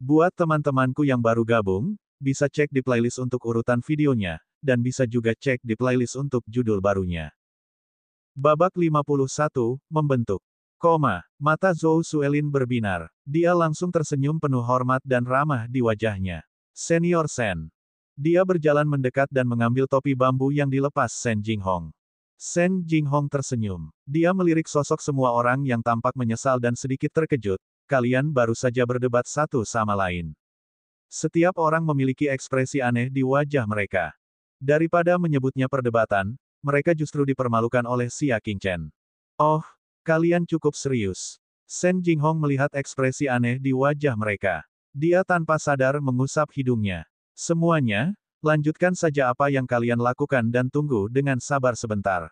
Buat teman-temanku yang baru gabung, bisa cek di playlist untuk urutan videonya, dan bisa juga cek di playlist untuk judul barunya. Babak 51, membentuk. Mata Zhou Suelin berbinar. Dia langsung tersenyum penuh hormat dan ramah di wajahnya. Senior Sen. Dia berjalan mendekat dan mengambil topi bambu yang dilepas Sen Jinghong. Sen Jinghong tersenyum. Dia melirik sosok semua orang yang tampak menyesal dan sedikit terkejut. Kalian baru saja berdebat satu sama lain. Setiap orang memiliki ekspresi aneh di wajah mereka. Daripada menyebutnya perdebatan, mereka justru dipermalukan oleh Xia Qingchen. Oh, kalian cukup serius. Sen Jinghong melihat ekspresi aneh di wajah mereka. Dia tanpa sadar mengusap hidungnya. Semuanya, lanjutkan saja apa yang kalian lakukan dan tunggu dengan sabar sebentar.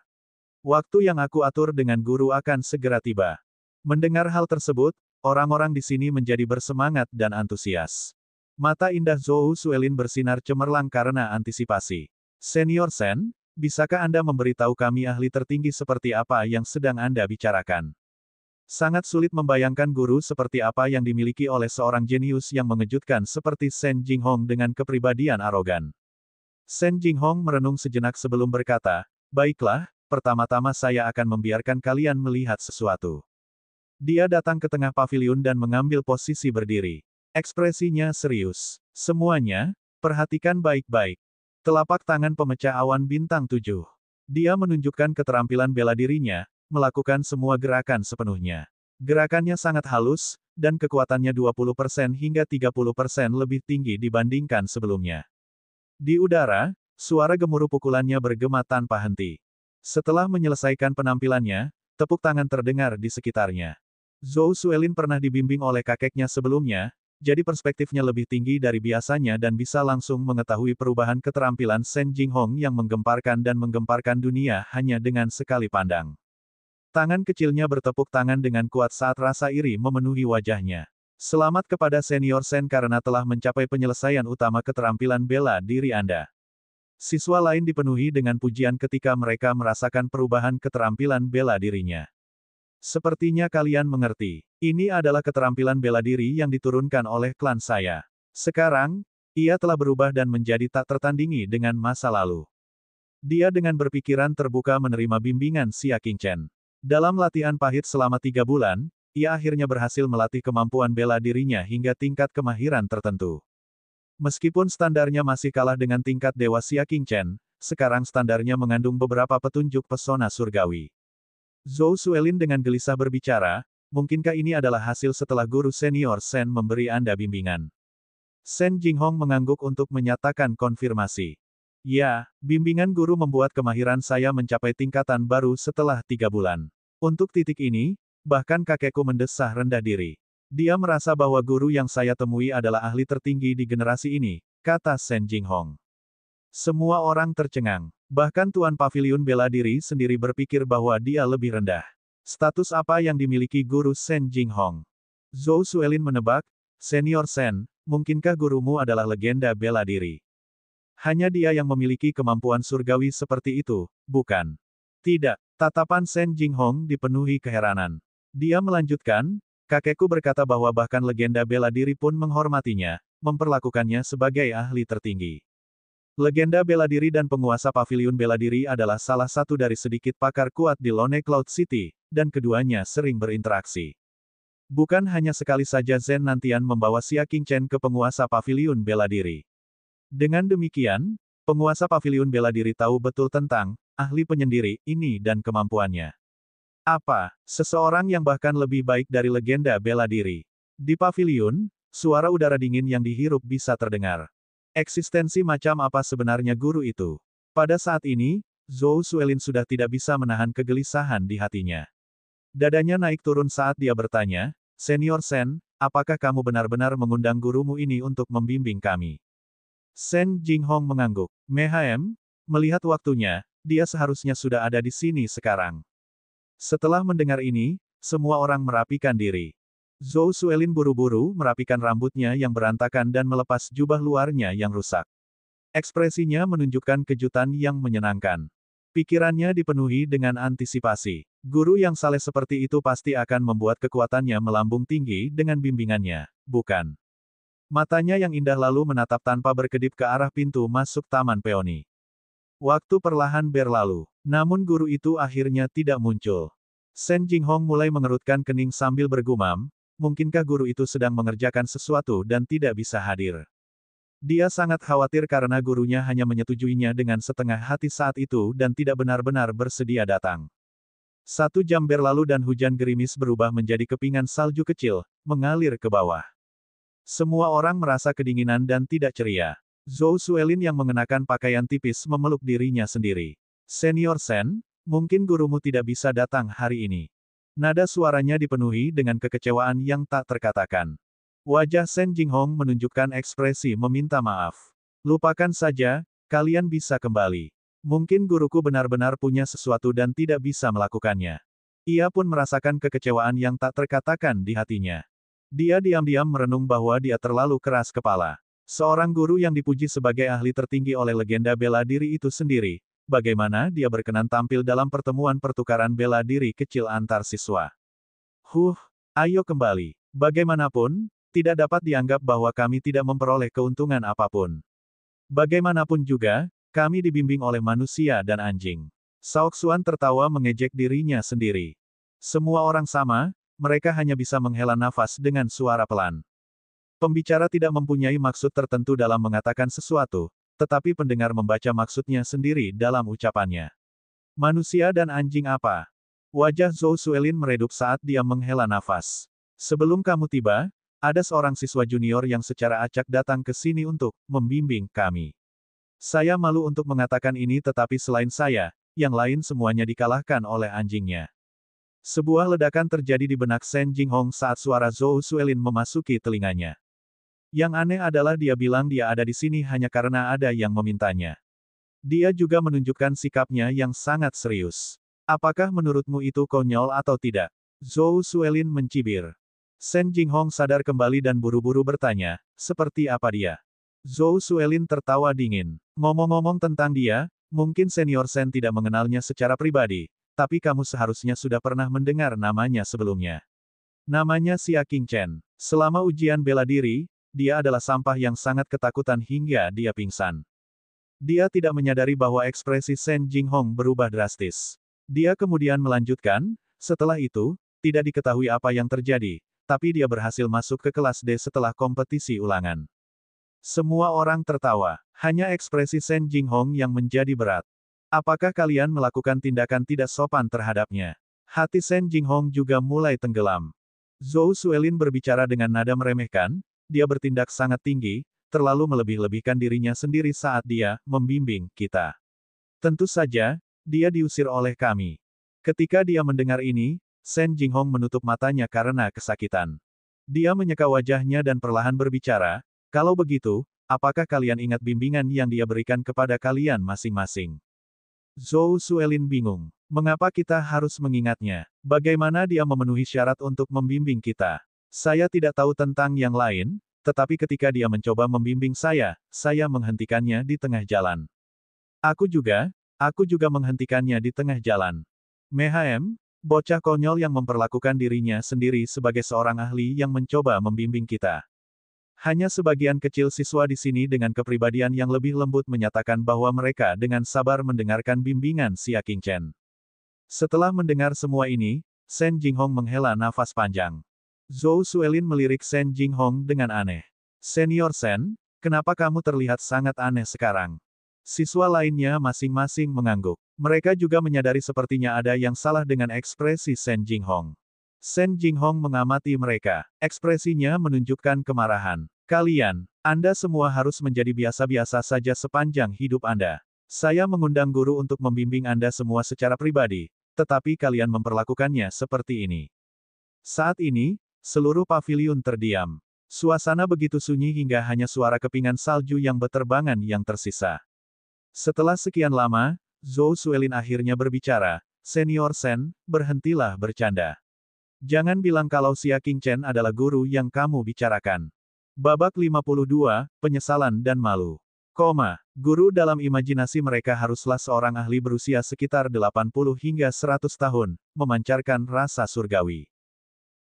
Waktu yang aku atur dengan guru akan segera tiba. Mendengar hal tersebut, orang-orang di sini menjadi bersemangat dan antusias. Mata indah Zhou Suelin bersinar cemerlang karena antisipasi. Senior Sen, bisakah Anda memberitahu kami ahli tertinggi seperti apa yang sedang Anda bicarakan? Sangat sulit membayangkan guru seperti apa yang dimiliki oleh seorang jenius yang mengejutkan seperti Sen Jinghong dengan kepribadian arogan. Sen Jinghong merenung sejenak sebelum berkata, baiklah, pertama-tama saya akan membiarkan kalian melihat sesuatu. Dia datang ke tengah paviliun dan mengambil posisi berdiri. Ekspresinya serius. Semuanya, perhatikan baik-baik. Telapak tangan pemecah awan bintang 7. Dia menunjukkan keterampilan bela dirinya, melakukan semua gerakan sepenuhnya. Gerakannya sangat halus, dan kekuatannya 20% hingga 30% lebih tinggi dibandingkan sebelumnya. Di udara, suara gemuruh pukulannya bergema tanpa henti. Setelah menyelesaikan penampilannya, tepuk tangan terdengar di sekitarnya. Zhou Suelin pernah dibimbing oleh kakeknya sebelumnya, jadi perspektifnya lebih tinggi dari biasanya dan bisa langsung mengetahui perubahan keterampilan Sen Jinghong yang menggemparkan dunia hanya dengan sekali pandang. Tangan kecilnya bertepuk tangan dengan kuat saat rasa iri memenuhi wajahnya. Selamat kepada Senior Sen karena telah mencapai penyelesaian utama keterampilan bela diri Anda. Siswa lain dipenuhi dengan pujian ketika mereka merasakan perubahan keterampilan bela dirinya. Sepertinya kalian mengerti. Ini adalah keterampilan bela diri yang diturunkan oleh klan saya. Sekarang, ia telah berubah dan menjadi tak tertandingi dengan masa lalu. Dia dengan berpikiran terbuka menerima bimbingan Xia Qingchen. Dalam latihan pahit selama 3 bulan, ia akhirnya berhasil melatih kemampuan bela dirinya hingga tingkat kemahiran tertentu. Meskipun standarnya masih kalah dengan tingkat Dewa Xia Qingchen, sekarang standarnya mengandung beberapa petunjuk pesona surgawi. Zhou Suelin dengan gelisah berbicara, mungkinkah ini adalah hasil setelah guru senior Sen memberi Anda bimbingan? Sen Jinghong mengangguk untuk menyatakan konfirmasi. Ya, bimbingan guru membuat kemahiran saya mencapai tingkatan baru setelah 3 bulan. Untuk titik ini, bahkan kakekku mendesah rendah diri. Dia merasa bahwa guru yang saya temui adalah ahli tertinggi di generasi ini, kata Sen Jinghong. Semua orang tercengang. Bahkan Tuan Paviliun Bela Diri sendiri berpikir bahwa dia lebih rendah. Status apa yang dimiliki guru Sen Jinghong? Zhou Suelin menebak, Senior Sen, mungkinkah gurumu adalah legenda bela diri? Hanya dia yang memiliki kemampuan surgawi seperti itu, bukan? Tidak. Tatapan Sen Jinghong dipenuhi keheranan. Dia melanjutkan, kakekku berkata bahwa bahkan legenda bela diri pun menghormatinya, memperlakukannya sebagai ahli tertinggi. Legenda bela diri dan penguasa paviliun bela diri adalah salah satu dari sedikit pakar kuat di Lone Cloud City, dan keduanya sering berinteraksi. Bukan hanya sekali saja Zen Nantian membawa Xia Qingchen ke penguasa paviliun bela diri. Dengan demikian, penguasa paviliun bela diri tahu betul tentang ahli penyendiri ini dan kemampuannya. Apa, seseorang yang bahkan lebih baik dari legenda bela diri? Di paviliun, suara udara dingin yang dihirup bisa terdengar. Eksistensi macam apa sebenarnya guru itu? Pada saat ini, Zhou Suelin sudah tidak bisa menahan kegelisahan di hatinya. Dadanya naik turun saat dia bertanya, Senior Sen, apakah kamu benar-benar mengundang gurumu ini untuk membimbing kami? Sen Jinghong mengangguk. Mehem, melihat waktunya, dia seharusnya sudah ada di sini sekarang. Setelah mendengar ini, semua orang merapikan diri. Zhou Suelin buru-buru merapikan rambutnya yang berantakan dan melepas jubah luarnya yang rusak. Ekspresinya menunjukkan kejutan yang menyenangkan. Pikirannya dipenuhi dengan antisipasi. Guru yang saleh seperti itu pasti akan membuat kekuatannya melambung tinggi dengan bimbingannya, bukan? Matanya yang indah lalu menatap tanpa berkedip ke arah pintu masuk taman peoni. Waktu perlahan berlalu. Namun guru itu akhirnya tidak muncul. Shen Jinghong mulai mengerutkan kening sambil bergumam, mungkinkah guru itu sedang mengerjakan sesuatu dan tidak bisa hadir. Dia sangat khawatir karena gurunya hanya menyetujuinya dengan setengah hati saat itu dan tidak benar-benar bersedia datang. 1 jam berlalu dan hujan gerimis berubah menjadi kepingan salju kecil, mengalir ke bawah. Semua orang merasa kedinginan dan tidak ceria. Zhou Suelin yang mengenakan pakaian tipis memeluk dirinya sendiri. Senior Shen, mungkin gurumu tidak bisa datang hari ini. Nada suaranya dipenuhi dengan kekecewaan yang tak terkatakan. Wajah Shen Jinghong menunjukkan ekspresi meminta maaf. Lupakan saja, kalian bisa kembali. Mungkin guruku benar-benar punya sesuatu dan tidak bisa melakukannya. Ia pun merasakan kekecewaan yang tak terkatakan di hatinya. Dia diam-diam merenung bahwa dia terlalu keras kepala. Seorang guru yang dipuji sebagai ahli tertinggi oleh legenda bela diri itu sendiri, bagaimana dia berkenan tampil dalam pertemuan pertukaran bela diri kecil antar siswa. Ayo kembali. Bagaimanapun, tidak dapat dianggap bahwa kami tidak memperoleh keuntungan apapun. Bagaimanapun juga, kami dibimbing oleh manusia dan anjing. Saok Xuan tertawa mengejek dirinya sendiri. Semua orang sama, mereka hanya bisa menghela nafas dengan suara pelan. Pembicara tidak mempunyai maksud tertentu dalam mengatakan sesuatu, tetapi pendengar membaca maksudnya sendiri dalam ucapannya. Manusia dan anjing apa? Wajah Zhou Suelin meredup saat dia menghela nafas. Sebelum kamu tiba, ada seorang siswa junior yang secara acak datang ke sini untuk membimbing kami. Saya malu untuk mengatakan ini tetapi selain saya, yang lain semuanya dikalahkan oleh anjingnya. Sebuah ledakan terjadi di benak Shen Jinghong saat suara Zhou Suelin memasuki telinganya. Yang aneh adalah dia bilang dia ada di sini hanya karena ada yang memintanya. Dia juga menunjukkan sikapnya yang sangat serius. Apakah menurutmu itu konyol atau tidak? Zhou Suelin mencibir. Shen Jinghong sadar kembali dan buru-buru bertanya, seperti apa dia? Zhou Suelin tertawa dingin. Ngomong-ngomong tentang dia, mungkin Senior Shen tidak mengenalnya secara pribadi, tapi kamu seharusnya sudah pernah mendengar namanya sebelumnya. Namanya Xia Qingchen. Selama ujian bela diri, dia adalah sampah yang sangat ketakutan hingga dia pingsan. Dia tidak menyadari bahwa ekspresi Shen Jinghong berubah drastis. Dia kemudian melanjutkan, setelah itu, tidak diketahui apa yang terjadi, tapi dia berhasil masuk ke kelas D setelah kompetisi ulangan. Semua orang tertawa, hanya ekspresi Shen Jinghong yang menjadi berat. Apakah kalian melakukan tindakan tidak sopan terhadapnya? Hati Shen Jinghong juga mulai tenggelam. Zhou Suelin berbicara dengan nada meremehkan, dia bertindak sangat tinggi, terlalu melebih-lebihkan dirinya sendiri saat dia membimbing kita. Tentu saja, dia diusir oleh kami. Ketika dia mendengar ini, Shen Jinghong menutup matanya karena kesakitan. Dia menyeka wajahnya dan perlahan berbicara, kalau begitu, apakah kalian ingat bimbingan yang dia berikan kepada kalian masing-masing? Zhou Suelin bingung. Mengapa kita harus mengingatnya? Bagaimana dia memenuhi syarat untuk membimbing kita? Saya tidak tahu tentang yang lain, tetapi ketika dia mencoba membimbing saya menghentikannya di tengah jalan. Aku juga menghentikannya di tengah jalan. Mehem, bocah konyol yang memperlakukan dirinya sendiri sebagai seorang ahli yang mencoba membimbing kita. Hanya sebagian kecil siswa di sini dengan kepribadian yang lebih lembut menyatakan bahwa mereka dengan sabar mendengarkan bimbingan Xia Qingchen. Setelah mendengar semua ini, Shen Jinghong menghela nafas panjang. Zhou Suelin melirik Shen Jinghong dengan aneh. Senior Shen, kenapa kamu terlihat sangat aneh sekarang? Siswa lainnya masing-masing mengangguk. Mereka juga menyadari sepertinya ada yang salah dengan ekspresi Shen Jinghong. Shen Jinghong mengamati mereka. Ekspresinya menunjukkan kemarahan. Kalian, Anda semua harus menjadi biasa-biasa saja sepanjang hidup Anda. Saya mengundang guru untuk membimbing Anda semua secara pribadi, tetapi kalian memperlakukannya seperti ini. Saat ini, seluruh paviliun terdiam. Suasana begitu sunyi hingga hanya suara kepingan salju yang berterbangan yang tersisa. Setelah sekian lama, Zhou Suelin akhirnya berbicara, Senior Shen, berhentilah bercanda. Jangan bilang kalau Xia Qingchen adalah guru yang kamu bicarakan. Babak 52, Penyesalan dan Malu. Guru dalam imajinasi mereka haruslah seorang ahli berusia sekitar 80 hingga 100 tahun, memancarkan rasa surgawi.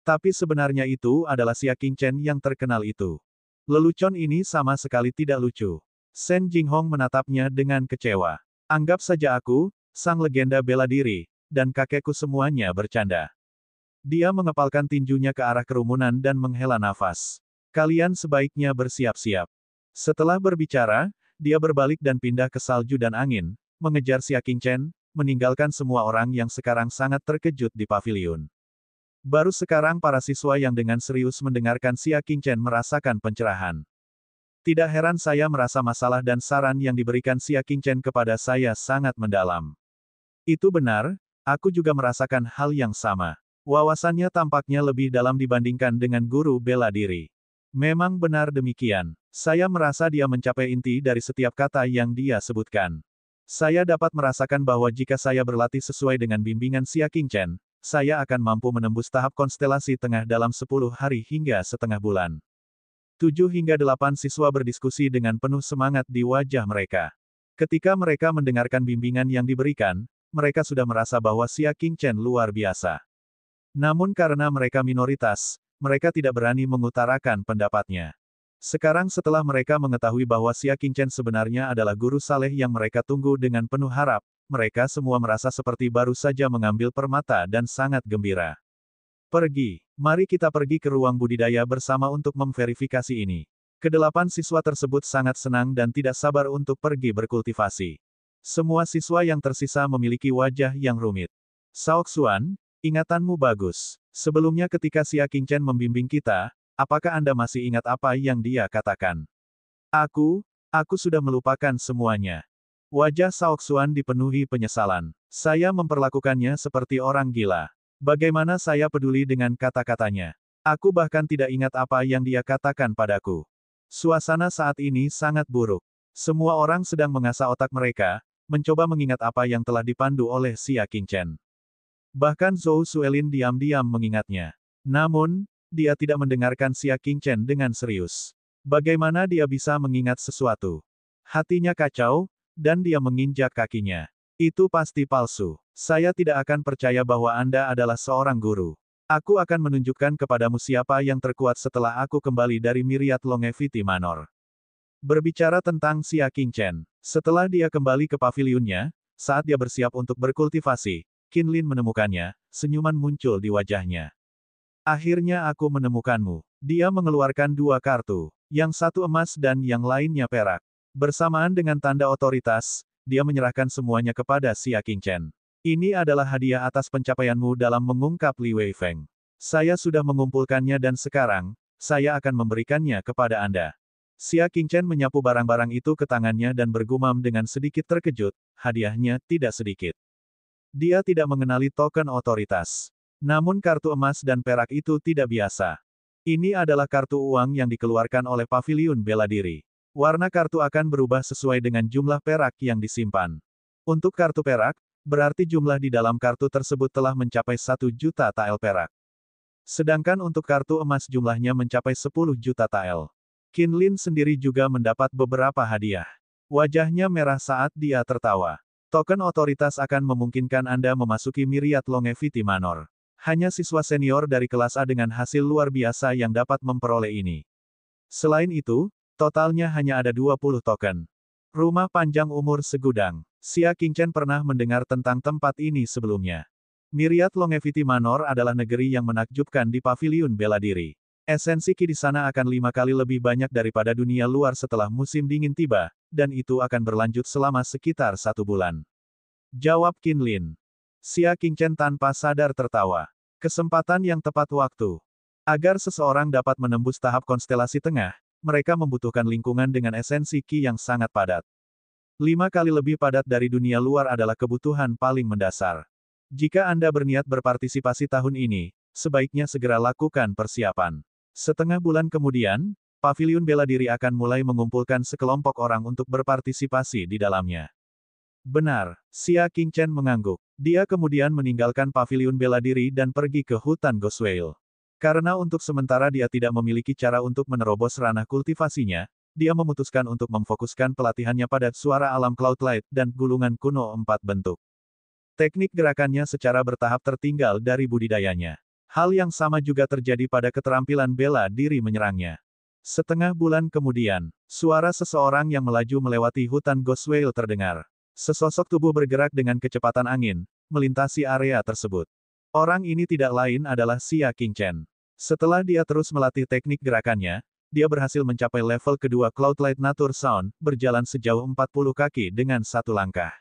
Tapi sebenarnya itu adalah Xia Qingchen yang terkenal itu. Lelucon ini sama sekali tidak lucu. Shen Jinghong menatapnya dengan kecewa. Anggap saja aku, sang legenda bela diri, dan kakekku semuanya bercanda. Dia mengepalkan tinjunya ke arah kerumunan dan menghela nafas. Kalian sebaiknya bersiap-siap. Setelah berbicara, dia berbalik dan pindah ke salju dan angin, mengejar Xia Qingchen, meninggalkan semua orang yang sekarang sangat terkejut di paviliun. Baru sekarang para siswa yang dengan serius mendengarkan Xia Qingchen merasakan pencerahan. Tidak heran saya merasa masalah dan saran yang diberikan Xia Qingchen kepada saya sangat mendalam. Itu benar, aku juga merasakan hal yang sama. Wawasannya tampaknya lebih dalam dibandingkan dengan guru bela diri. Memang benar demikian. Saya merasa dia mencapai inti dari setiap kata yang dia sebutkan. Saya dapat merasakan bahwa jika saya berlatih sesuai dengan bimbingan Xia Qingchen, saya akan mampu menembus tahap konstelasi tengah dalam 10 hari hingga setengah bulan. 7 hingga 8 siswa berdiskusi dengan penuh semangat di wajah mereka. Ketika mereka mendengarkan bimbingan yang diberikan, mereka sudah merasa bahwa Xia Qingchen luar biasa. Namun karena mereka minoritas, mereka tidak berani mengutarakan pendapatnya. Sekarang setelah mereka mengetahui bahwa Xia Qingchen sebenarnya adalah guru saleh yang mereka tunggu dengan penuh harap, mereka semua merasa seperti baru saja mengambil permata dan sangat gembira. Pergi. Mari kita pergi ke ruang budidaya bersama untuk memverifikasi ini. Kedelapan siswa tersebut sangat senang dan tidak sabar untuk pergi berkultivasi. Semua siswa yang tersisa memiliki wajah yang rumit. Sao Xuan, ingatanmu bagus. Sebelumnya ketika Xia Qingchen membimbing kita, apakah Anda masih ingat apa yang dia katakan? Aku sudah melupakan semuanya. Wajah Sao Xuan dipenuhi penyesalan. Saya memperlakukannya seperti orang gila. Bagaimana saya peduli dengan kata-katanya? Aku bahkan tidak ingat apa yang dia katakan padaku. Suasana saat ini sangat buruk. Semua orang sedang mengasah otak mereka, mencoba mengingat apa yang telah dipandu oleh Xia Qingchen. Bahkan Zhou Suelin diam-diam mengingatnya. Namun, dia tidak mendengarkan Xia Qingchen dengan serius. Bagaimana dia bisa mengingat sesuatu? Hatinya kacau, dan dia menginjak kakinya. Itu pasti palsu. Saya tidak akan percaya bahwa Anda adalah seorang guru. Aku akan menunjukkan kepadamu siapa yang terkuat setelah aku kembali dari Myriad Longevity Manor. Berbicara tentang Xia Qingchen, setelah dia kembali ke pavilionnya, saat dia bersiap untuk berkultivasi, Qin Lin menemukannya, senyuman muncul di wajahnya. Akhirnya aku menemukanmu. Dia mengeluarkan 2 kartu, yang satu emas dan yang lainnya perak. Bersamaan dengan tanda otoritas, dia menyerahkan semuanya kepada Xia Qingchen. Ini adalah hadiah atas pencapaianmu dalam mengungkap Li Weifeng. Saya sudah mengumpulkannya dan sekarang, saya akan memberikannya kepada Anda. Xia Qingchen menyapu barang-barang itu ke tangannya dan bergumam dengan sedikit terkejut, hadiahnya tidak sedikit. Dia tidak mengenali token otoritas. Namun kartu emas dan perak itu tidak biasa. Ini adalah kartu uang yang dikeluarkan oleh paviliun bela diri. Warna kartu akan berubah sesuai dengan jumlah perak yang disimpan. Untuk kartu perak, berarti jumlah di dalam kartu tersebut telah mencapai 1 juta tael perak. Sedangkan untuk kartu emas jumlahnya mencapai 10 juta tael. Qin Lin sendiri juga mendapat beberapa hadiah. Wajahnya merah saat dia tertawa. Token otoritas akan memungkinkan Anda memasuki Myriad Longevity Manor. Hanya siswa senior dari kelas A dengan hasil luar biasa yang dapat memperoleh ini. Selain itu, totalnya hanya ada 20 token. Rumah panjang umur segudang. Xia Qingchen pernah mendengar tentang tempat ini sebelumnya. Myriad Longevity Manor adalah negeri yang menakjubkan di paviliun bela diri. Esensi Qi di sana akan 5 kali lebih banyak daripada dunia luar setelah musim dingin tiba, dan itu akan berlanjut selama sekitar 1 bulan. Jawab Qin Lin. Xia Qingchen tanpa sadar tertawa. Kesempatan yang tepat waktu. Agar seseorang dapat menembus tahap konstelasi tengah, mereka membutuhkan lingkungan dengan esensi Qi yang sangat padat. 5 kali lebih padat dari dunia luar adalah kebutuhan paling mendasar. Jika Anda berniat berpartisipasi tahun ini, sebaiknya segera lakukan persiapan. Setengah bulan kemudian, paviliun bela diri akan mulai mengumpulkan sekelompok orang untuk berpartisipasi di dalamnya. Benar, Xia Qingchen mengangguk. Dia kemudian meninggalkan paviliun bela diri dan pergi ke hutan Goswale. Karena untuk sementara dia tidak memiliki cara untuk menerobos ranah kultivasinya, dia memutuskan untuk memfokuskan pelatihannya pada suara alam Cloudlight dan gulungan kuno 4 bentuk. Teknik gerakannya secara bertahap tertinggal dari budidayanya. Hal yang sama juga terjadi pada keterampilan bela diri menyerangnya. Setengah bulan kemudian, suara seseorang yang melaju melewati hutan Ghostwhale terdengar. Sesosok tubuh bergerak dengan kecepatan angin, melintasi area tersebut. Orang ini tidak lain adalah Xia Qingchen. Setelah dia terus melatih teknik gerakannya, dia berhasil mencapai level kedua Cloudlight Nature Sound, berjalan sejauh 40 kaki dengan satu langkah.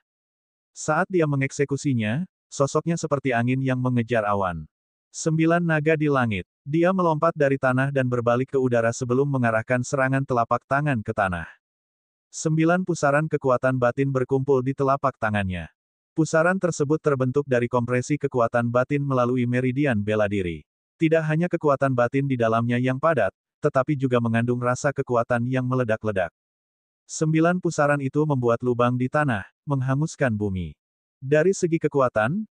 Saat dia mengeksekusinya, sosoknya seperti angin yang mengejar awan. 9 naga di langit. Dia melompat dari tanah dan berbalik ke udara sebelum mengarahkan serangan telapak tangan ke tanah. 9 pusaran kekuatan batin berkumpul di telapak tangannya. Pusaran tersebut terbentuk dari kompresi kekuatan batin melalui meridian bela diri. Tidak hanya kekuatan batin di dalamnya yang padat, tetapi juga mengandung rasa kekuatan yang meledak-ledak. 9 pusaran itu membuat lubang di tanah, menghanguskan bumi. Dari segi kekuatan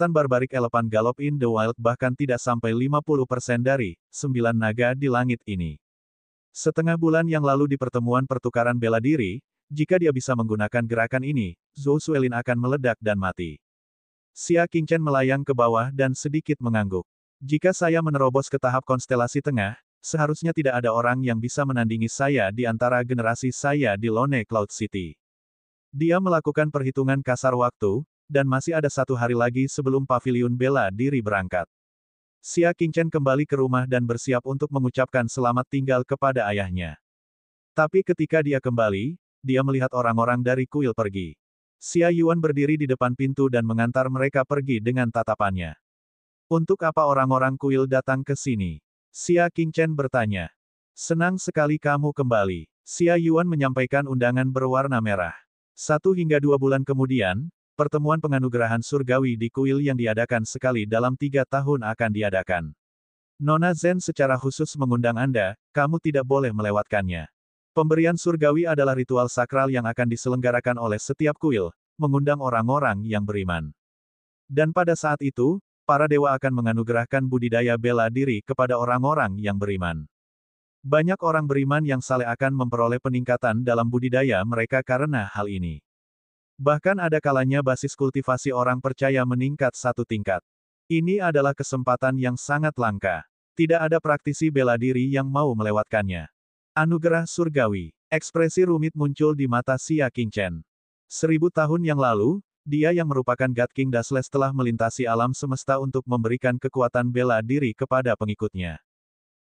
Barbarik Elephant Gallop in the Wild bahkan tidak sampai 50% dari 9 naga di langit ini. Setengah bulan yang lalu di pertemuan pertukaran bela diri, jika dia bisa menggunakan gerakan ini, Zhou Suelin akan meledak dan mati. Xia Qingchen melayang ke bawah dan sedikit mengangguk. Jika saya menerobos ke tahap konstelasi tengah, seharusnya tidak ada orang yang bisa menandingi saya di antara generasi saya di Lone Cloud City. Dia melakukan perhitungan kasar waktu, dan masih ada 1 hari lagi sebelum paviliun bela diri berangkat. Xia Qingchen kembali ke rumah dan bersiap untuk mengucapkan selamat tinggal kepada ayahnya. Tapi ketika dia kembali, dia melihat orang-orang dari kuil pergi. Xia Yuan berdiri di depan pintu dan mengantar mereka pergi dengan tatapannya. Untuk apa orang-orang kuil datang ke sini? Xia Qingchen bertanya. Senang sekali kamu kembali. Xia Yuan menyampaikan undangan berwarna merah. 1 hingga 2 bulan kemudian, pertemuan penganugerahan surgawi di kuil yang diadakan sekali dalam 3 tahun akan diadakan. Nona Zen secara khusus mengundang Anda, kamu tidak boleh melewatkannya. Pemberian surgawi adalah ritual sakral yang akan diselenggarakan oleh setiap kuil, mengundang orang-orang yang beriman. Dan pada saat itu, para dewa akan menganugerahkan budidaya bela diri kepada orang-orang yang beriman. Banyak orang beriman yang saleh akan memperoleh peningkatan dalam budidaya mereka karena hal ini. Bahkan ada kalanya basis kultivasi orang percaya meningkat 1 tingkat. Ini adalah kesempatan yang sangat langka. Tidak ada praktisi bela diri yang mau melewatkannya. Anugerah surgawi. Ekspresi rumit muncul di mata Xia Qingchen. 1000 tahun yang lalu, dia yang merupakan God King Dashless telah melintasi alam semesta untuk memberikan kekuatan bela diri kepada pengikutnya.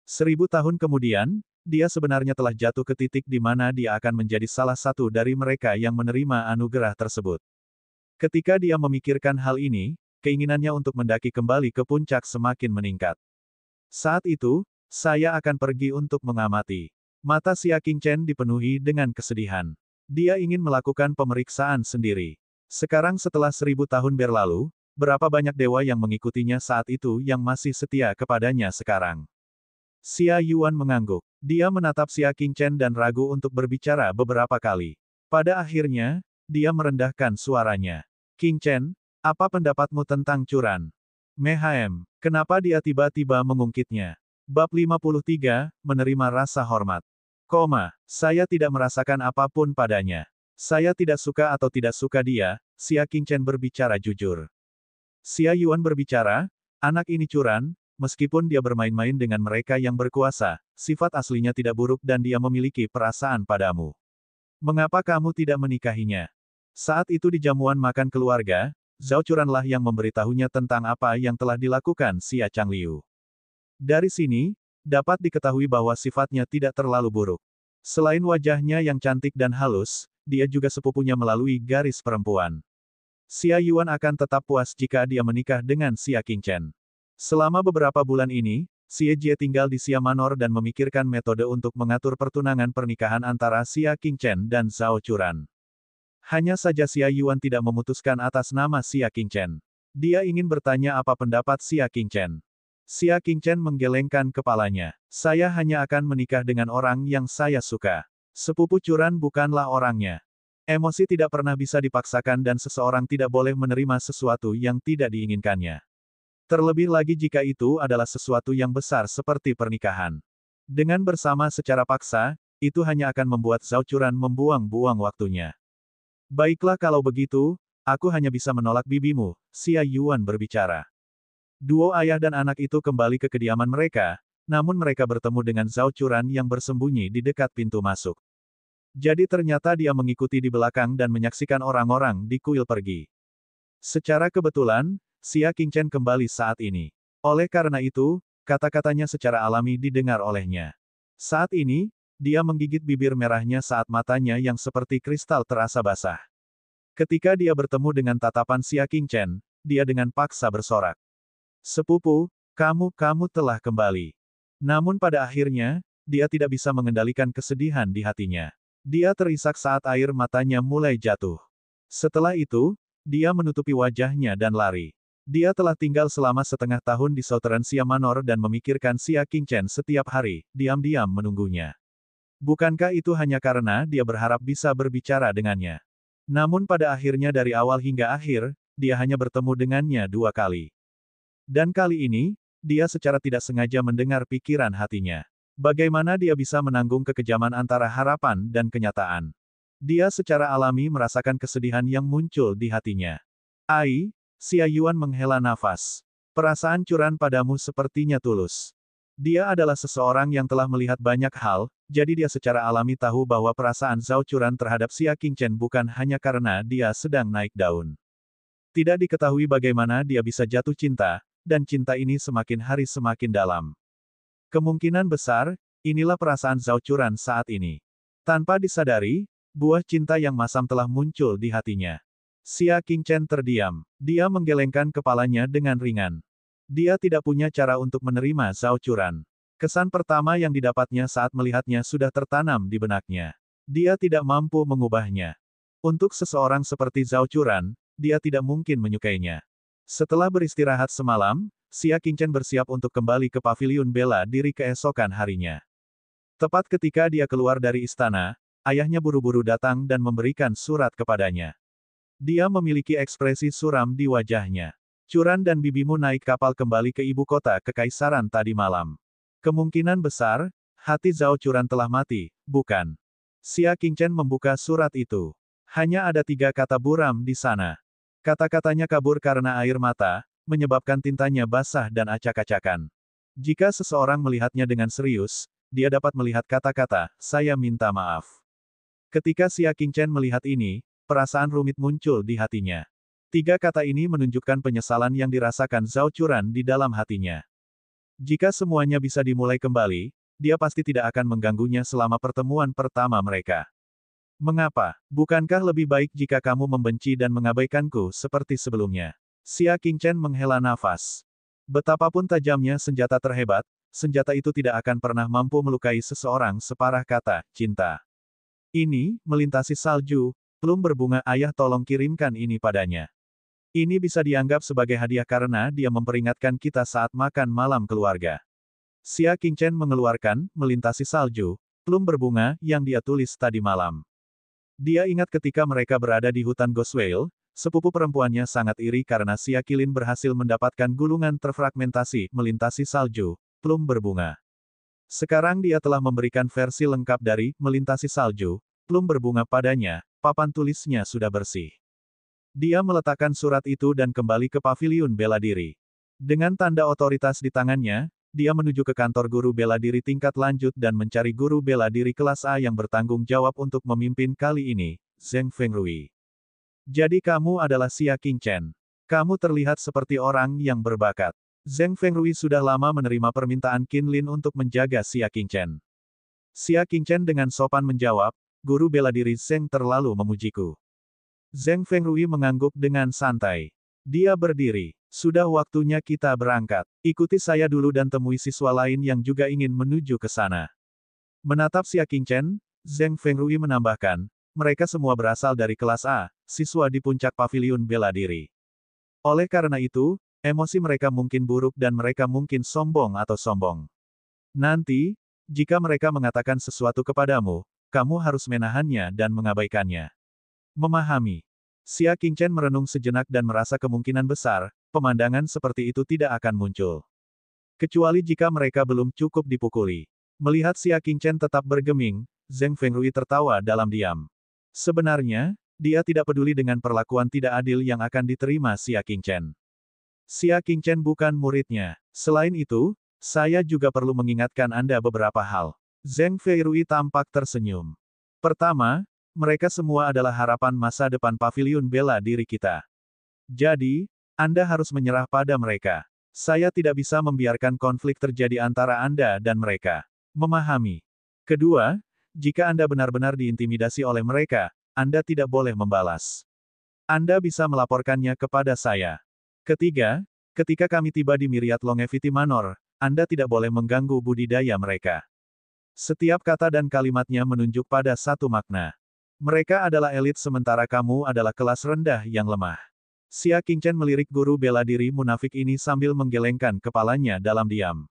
1000 tahun kemudian, dia sebenarnya telah jatuh ke titik di mana dia akan menjadi salah satu dari mereka yang menerima anugerah tersebut. Ketika dia memikirkan hal ini, keinginannya untuk mendaki kembali ke puncak semakin meningkat. Saat itu, saya akan pergi untuk mengamati. Mata Xia Qingchen dipenuhi dengan kesedihan. Dia ingin melakukan pemeriksaan sendiri. Sekarang setelah 1000 tahun berlalu, berapa banyak dewa yang mengikutinya saat itu yang masih setia kepadanya sekarang? Xia Yuan mengangguk. Dia menatap Xia Qingchen dan ragu untuk berbicara beberapa kali. Pada akhirnya, dia merendahkan suaranya. Qingchen, apa pendapatmu tentang curan? Mehem, kenapa dia tiba-tiba mengungkitnya? Bab 53, menerima rasa hormat. Saya tidak merasakan apapun padanya. Saya tidak suka atau tidak suka dia, Xia Qingchen berbicara jujur. Xia Yuan berbicara, anak ini curan. Meskipun dia bermain-main dengan mereka yang berkuasa, sifat aslinya tidak buruk dan dia memiliki perasaan padamu. Mengapa kamu tidak menikahinya? Saat itu di jamuan makan keluarga, Zhao Churanlah yang memberitahunya tentang apa yang telah dilakukan Xia Changliu. Dari sini, dapat diketahui bahwa sifatnya tidak terlalu buruk. Selain wajahnya yang cantik dan halus, dia juga sepupunya melalui garis perempuan. Xia Yuan akan tetap puas jika dia menikah dengan Xia Qingchen. Selama beberapa bulan ini, Xie Jie tinggal di Xia Manor dan memikirkan metode untuk mengatur pertunangan pernikahan antara Xia Qingchen dan Zhao Churan. Hanya saja Xia Yuan tidak memutuskan atas nama Xia Qingchen. Dia ingin bertanya apa pendapat Xia Qingchen. Xia Qingchen menggelengkan kepalanya. Saya hanya akan menikah dengan orang yang saya suka. Sepupu Churan bukanlah orangnya. Emosi tidak pernah bisa dipaksakan dan seseorang tidak boleh menerima sesuatu yang tidak diinginkannya. Terlebih lagi jika itu adalah sesuatu yang besar seperti pernikahan. Dengan bersama secara paksa, itu hanya akan membuat Zhao Churan membuang-buang waktunya. Baiklah kalau begitu, aku hanya bisa menolak bibimu, Xia Yuan berbicara. Duo ayah dan anak itu kembali ke kediaman mereka, namun mereka bertemu dengan Zhao Churan yang bersembunyi di dekat pintu masuk. Jadi ternyata dia mengikuti di belakang dan menyaksikan orang-orang di kuil pergi. Secara kebetulan, Xia Qingchen kembali saat ini. Oleh karena itu, kata-katanya secara alami didengar olehnya. Saat ini, dia menggigit bibir merahnya saat matanya yang seperti kristal terasa basah. Ketika dia bertemu dengan tatapan Xia Qingchen, dia dengan paksa bersorak. Sepupu, kamu telah kembali. Namun pada akhirnya, dia tidak bisa mengendalikan kesedihan di hatinya. Dia terisak saat air matanya mulai jatuh. Setelah itu, dia menutupi wajahnya dan lari. Dia telah tinggal selama setengah tahun di Southern Xia Manor dan memikirkan Xia Qingchen setiap hari, diam-diam menunggunya. Bukankah itu hanya karena dia berharap bisa berbicara dengannya? Namun pada akhirnya dari awal hingga akhir, dia hanya bertemu dengannya 2 kali. Dan kali ini, dia secara tidak sengaja mendengar pikiran hatinya. Bagaimana dia bisa menanggung kekejaman antara harapan dan kenyataan? Dia secara alami merasakan kesedihan yang muncul di hatinya. Ai, Xia Yuan menghela nafas. Perasaan Churan padamu sepertinya tulus. Dia adalah seseorang yang telah melihat banyak hal, jadi dia secara alami tahu bahwa perasaan Zhao Churan terhadap Xia Qingchen bukan hanya karena dia sedang naik daun. Tidak diketahui bagaimana dia bisa jatuh cinta, dan cinta ini semakin hari semakin dalam. Kemungkinan besar, inilah perasaan Zhao Churan saat ini. Tanpa disadari, buah cinta yang masam telah muncul di hatinya. Xia Qingchen terdiam. Dia menggelengkan kepalanya dengan ringan. Dia tidak punya cara untuk menerima Zhao Churan. Kesan pertama yang didapatnya saat melihatnya sudah tertanam di benaknya. Dia tidak mampu mengubahnya. Untuk seseorang seperti Zhao Churan, dia tidak mungkin menyukainya. Setelah beristirahat semalam, Xia Qingchen bersiap untuk kembali ke paviliun bela diri keesokan harinya. Tepat ketika dia keluar dari istana, ayahnya buru-buru datang dan memberikan surat kepadanya. Dia memiliki ekspresi suram di wajahnya. Churan dan bibimu naik kapal kembali ke ibu kota kekaisaran tadi malam. Kemungkinan besar, hati Zhao Churan telah mati, bukan? Xia Qingchen membuka surat itu. Hanya ada 3 kata buram di sana. Kata-katanya kabur karena air mata, menyebabkan tintanya basah dan acak-acakan. Jika seseorang melihatnya dengan serius, dia dapat melihat kata-kata, saya minta maaf. Ketika Xia Qingchen melihat ini, perasaan rumit muncul di hatinya. 3 kata ini menunjukkan penyesalan yang dirasakan Zhao Churan di dalam hatinya. Jika semuanya bisa dimulai kembali, dia pasti tidak akan mengganggunya selama pertemuan pertama mereka. Mengapa? Bukankah lebih baik jika kamu membenci dan mengabaikanku seperti sebelumnya? Xia Qingchen menghela nafas. Betapapun tajamnya senjata terhebat, senjata itu tidak akan pernah mampu melukai seseorang separah kata, cinta. Ini, melintasi salju, plum berbunga ayah tolong kirimkan ini padanya. Ini bisa dianggap sebagai hadiah karena dia memperingatkan kita saat makan malam keluarga. Xia Qingchen mengeluarkan, melintasi salju, plum berbunga, yang dia tulis tadi malam. Dia ingat ketika mereka berada di hutan Goswale, sepupu perempuannya sangat iri karena Xia Qilin berhasil mendapatkan gulungan terfragmentasi, melintasi salju, plum berbunga. Sekarang dia telah memberikan versi lengkap dari, melintasi salju, plum berbunga padanya, papan tulisnya sudah bersih. Dia meletakkan surat itu dan kembali ke paviliun bela diri. Dengan tanda otoritas di tangannya, dia menuju ke kantor guru bela diri tingkat lanjut dan mencari guru bela diri kelas A yang bertanggung jawab untuk memimpin kali ini, Zheng Fengrui. Jadi kamu adalah Xia Qingchen. Kamu terlihat seperti orang yang berbakat. Zheng Fengrui sudah lama menerima permintaan Qin Lin untuk menjaga Xia Qingchen. Xia Qingchen dengan sopan menjawab, guru bela diri Zheng terlalu memujiku. Zheng Fengrui mengangguk dengan santai. Dia berdiri. Sudah waktunya kita berangkat. Ikuti saya dulu dan temui siswa lain yang juga ingin menuju ke sana. Menatap Xia Qingchen, Zheng Fengrui menambahkan, mereka semua berasal dari kelas A, siswa di puncak paviliun bela diri. Oleh karena itu, emosi mereka mungkin buruk dan mereka mungkin sombong atau sombong. Nanti, jika mereka mengatakan sesuatu kepadamu, kamu harus menahannya dan mengabaikannya. Memahami. Xia Qingchen merenung sejenak dan merasa kemungkinan besar, pemandangan seperti itu tidak akan muncul. Kecuali jika mereka belum cukup dipukuli. Melihat Xia Qingchen tetap bergeming, Zheng Fengrui tertawa dalam diam. Sebenarnya, dia tidak peduli dengan perlakuan tidak adil yang akan diterima Xia Qingchen. Xia Qingchen bukan muridnya. Selain itu, Saya juga perlu mengingatkan Anda beberapa hal. Zheng Feirui tampak tersenyum. Pertama, mereka semua adalah harapan masa depan paviliun bela diri kita. Jadi, Anda harus menyerah pada mereka. Saya tidak bisa membiarkan konflik terjadi antara Anda dan mereka. Memahami. Kedua, jika Anda benar-benar diintimidasi oleh mereka, Anda tidak boleh membalas. Anda bisa melaporkannya kepada saya. Ketiga, ketika kami tiba di Myriad Longevity Manor, Anda tidak boleh mengganggu budidaya mereka. Setiap kata dan kalimatnya menunjuk pada satu makna. Mereka adalah elit sementara kamu adalah kelas rendah yang lemah. Xia Qingchen melirik guru bela diri munafik ini sambil menggelengkan kepalanya dalam diam.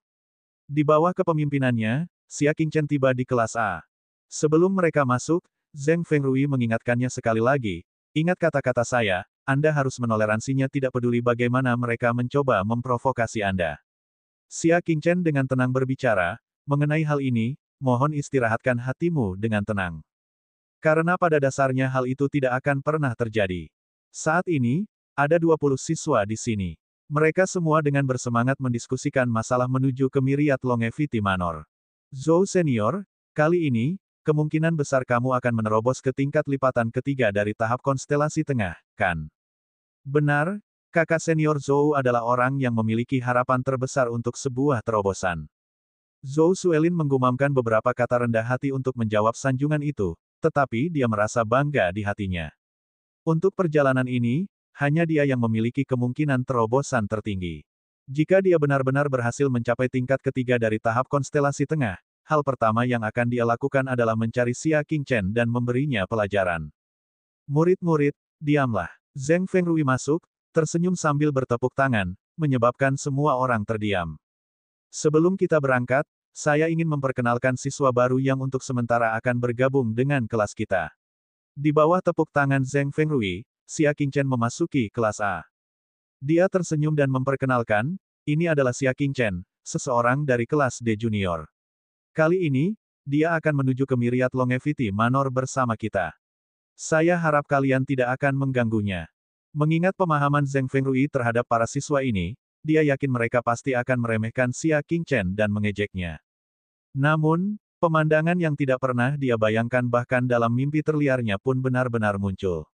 Di bawah kepemimpinannya, Xia Qingchen tiba di kelas A. Sebelum mereka masuk, Zheng Fengrui mengingatkannya sekali lagi, ingat kata-kata saya, Anda harus menoleransinya tidak peduli bagaimana mereka mencoba memprovokasi Anda. Xia Qingchen dengan tenang berbicara, mengenai hal ini, mohon istirahatkan hatimu dengan tenang. Karena pada dasarnya hal itu tidak akan pernah terjadi. Saat ini, ada 20 siswa di sini. Mereka semua dengan bersemangat mendiskusikan masalah menuju ke Myriad Longevity Manor. Zhou Senior, kali ini, kemungkinan besar kamu akan menerobos ke tingkat lipatan ketiga dari tahap konstelasi tengah, kan? Benar, kakak senior Zhou adalah orang yang memiliki harapan terbesar untuk sebuah terobosan. Zhou Suelin menggumamkan beberapa kata rendah hati untuk menjawab sanjungan itu, tetapi dia merasa bangga di hatinya. Untuk perjalanan ini, hanya dia yang memiliki kemungkinan terobosan tertinggi. Jika dia benar-benar berhasil mencapai tingkat ketiga dari tahap konstelasi tengah, hal pertama yang akan dia lakukan adalah mencari Xia Qingchen dan memberinya pelajaran. Murid-murid, diamlah. Zheng Fengrui masuk, tersenyum sambil bertepuk tangan, menyebabkan semua orang terdiam. Sebelum kita berangkat, saya ingin memperkenalkan siswa baru yang untuk sementara akan bergabung dengan kelas kita. Di bawah tepuk tangan Zheng Fengrui, Xia Qingchen memasuki kelas A. Dia tersenyum dan memperkenalkan, ini adalah Xia Qingchen, seseorang dari kelas D Junior. Kali ini, dia akan menuju ke Myriad Longevity Manor bersama kita. Saya harap kalian tidak akan mengganggunya. Mengingat pemahaman Zheng Fengrui terhadap para siswa ini, dia yakin mereka pasti akan meremehkan Xia Qingchen dan mengejeknya. Namun, pemandangan yang tidak pernah dia bayangkan bahkan dalam mimpi terliarnya pun benar-benar muncul.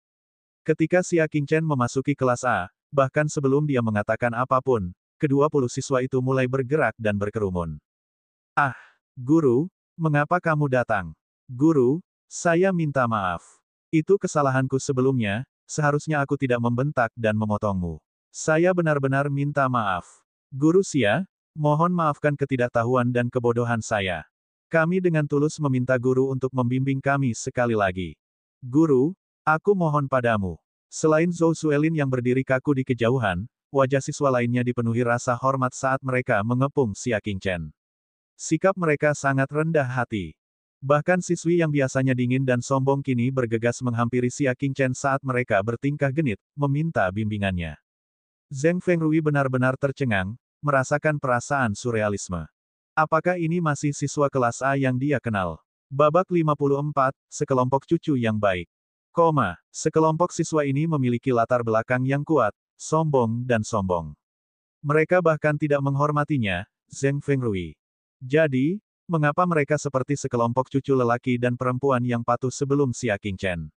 Ketika Xia Qingchen memasuki kelas A, bahkan sebelum dia mengatakan apapun, ke-20 siswa itu mulai bergerak dan berkerumun. Ah, guru, mengapa kamu datang? Guru, saya minta maaf. Itu kesalahanku sebelumnya, seharusnya aku tidak membentak dan memotongmu. Saya benar-benar minta maaf. Guru Xia, mohon maafkan ketidaktahuan dan kebodohan saya. Kami dengan tulus meminta guru untuk membimbing kami sekali lagi. Guru, aku mohon padamu. Selain Zhou Suelin yang berdiri kaku di kejauhan, wajah siswa lainnya dipenuhi rasa hormat saat mereka mengepung Xia Qingchen. Sikap mereka sangat rendah hati. Bahkan siswi yang biasanya dingin dan sombong kini bergegas menghampiri Xia Qingchen saat mereka bertingkah genit, meminta bimbingannya. Zheng Fengrui benar-benar tercengang, merasakan perasaan surrealisme. Apakah ini masih siswa kelas A yang dia kenal? Babak 54, sekelompok cucu yang baik. Sekelompok siswa ini memiliki latar belakang yang kuat, sombong dan sombong. Mereka bahkan tidak menghormatinya, Zheng Fengrui. Jadi, mengapa mereka seperti sekelompok cucu lelaki dan perempuan yang patuh sebelum Xia Qingchen?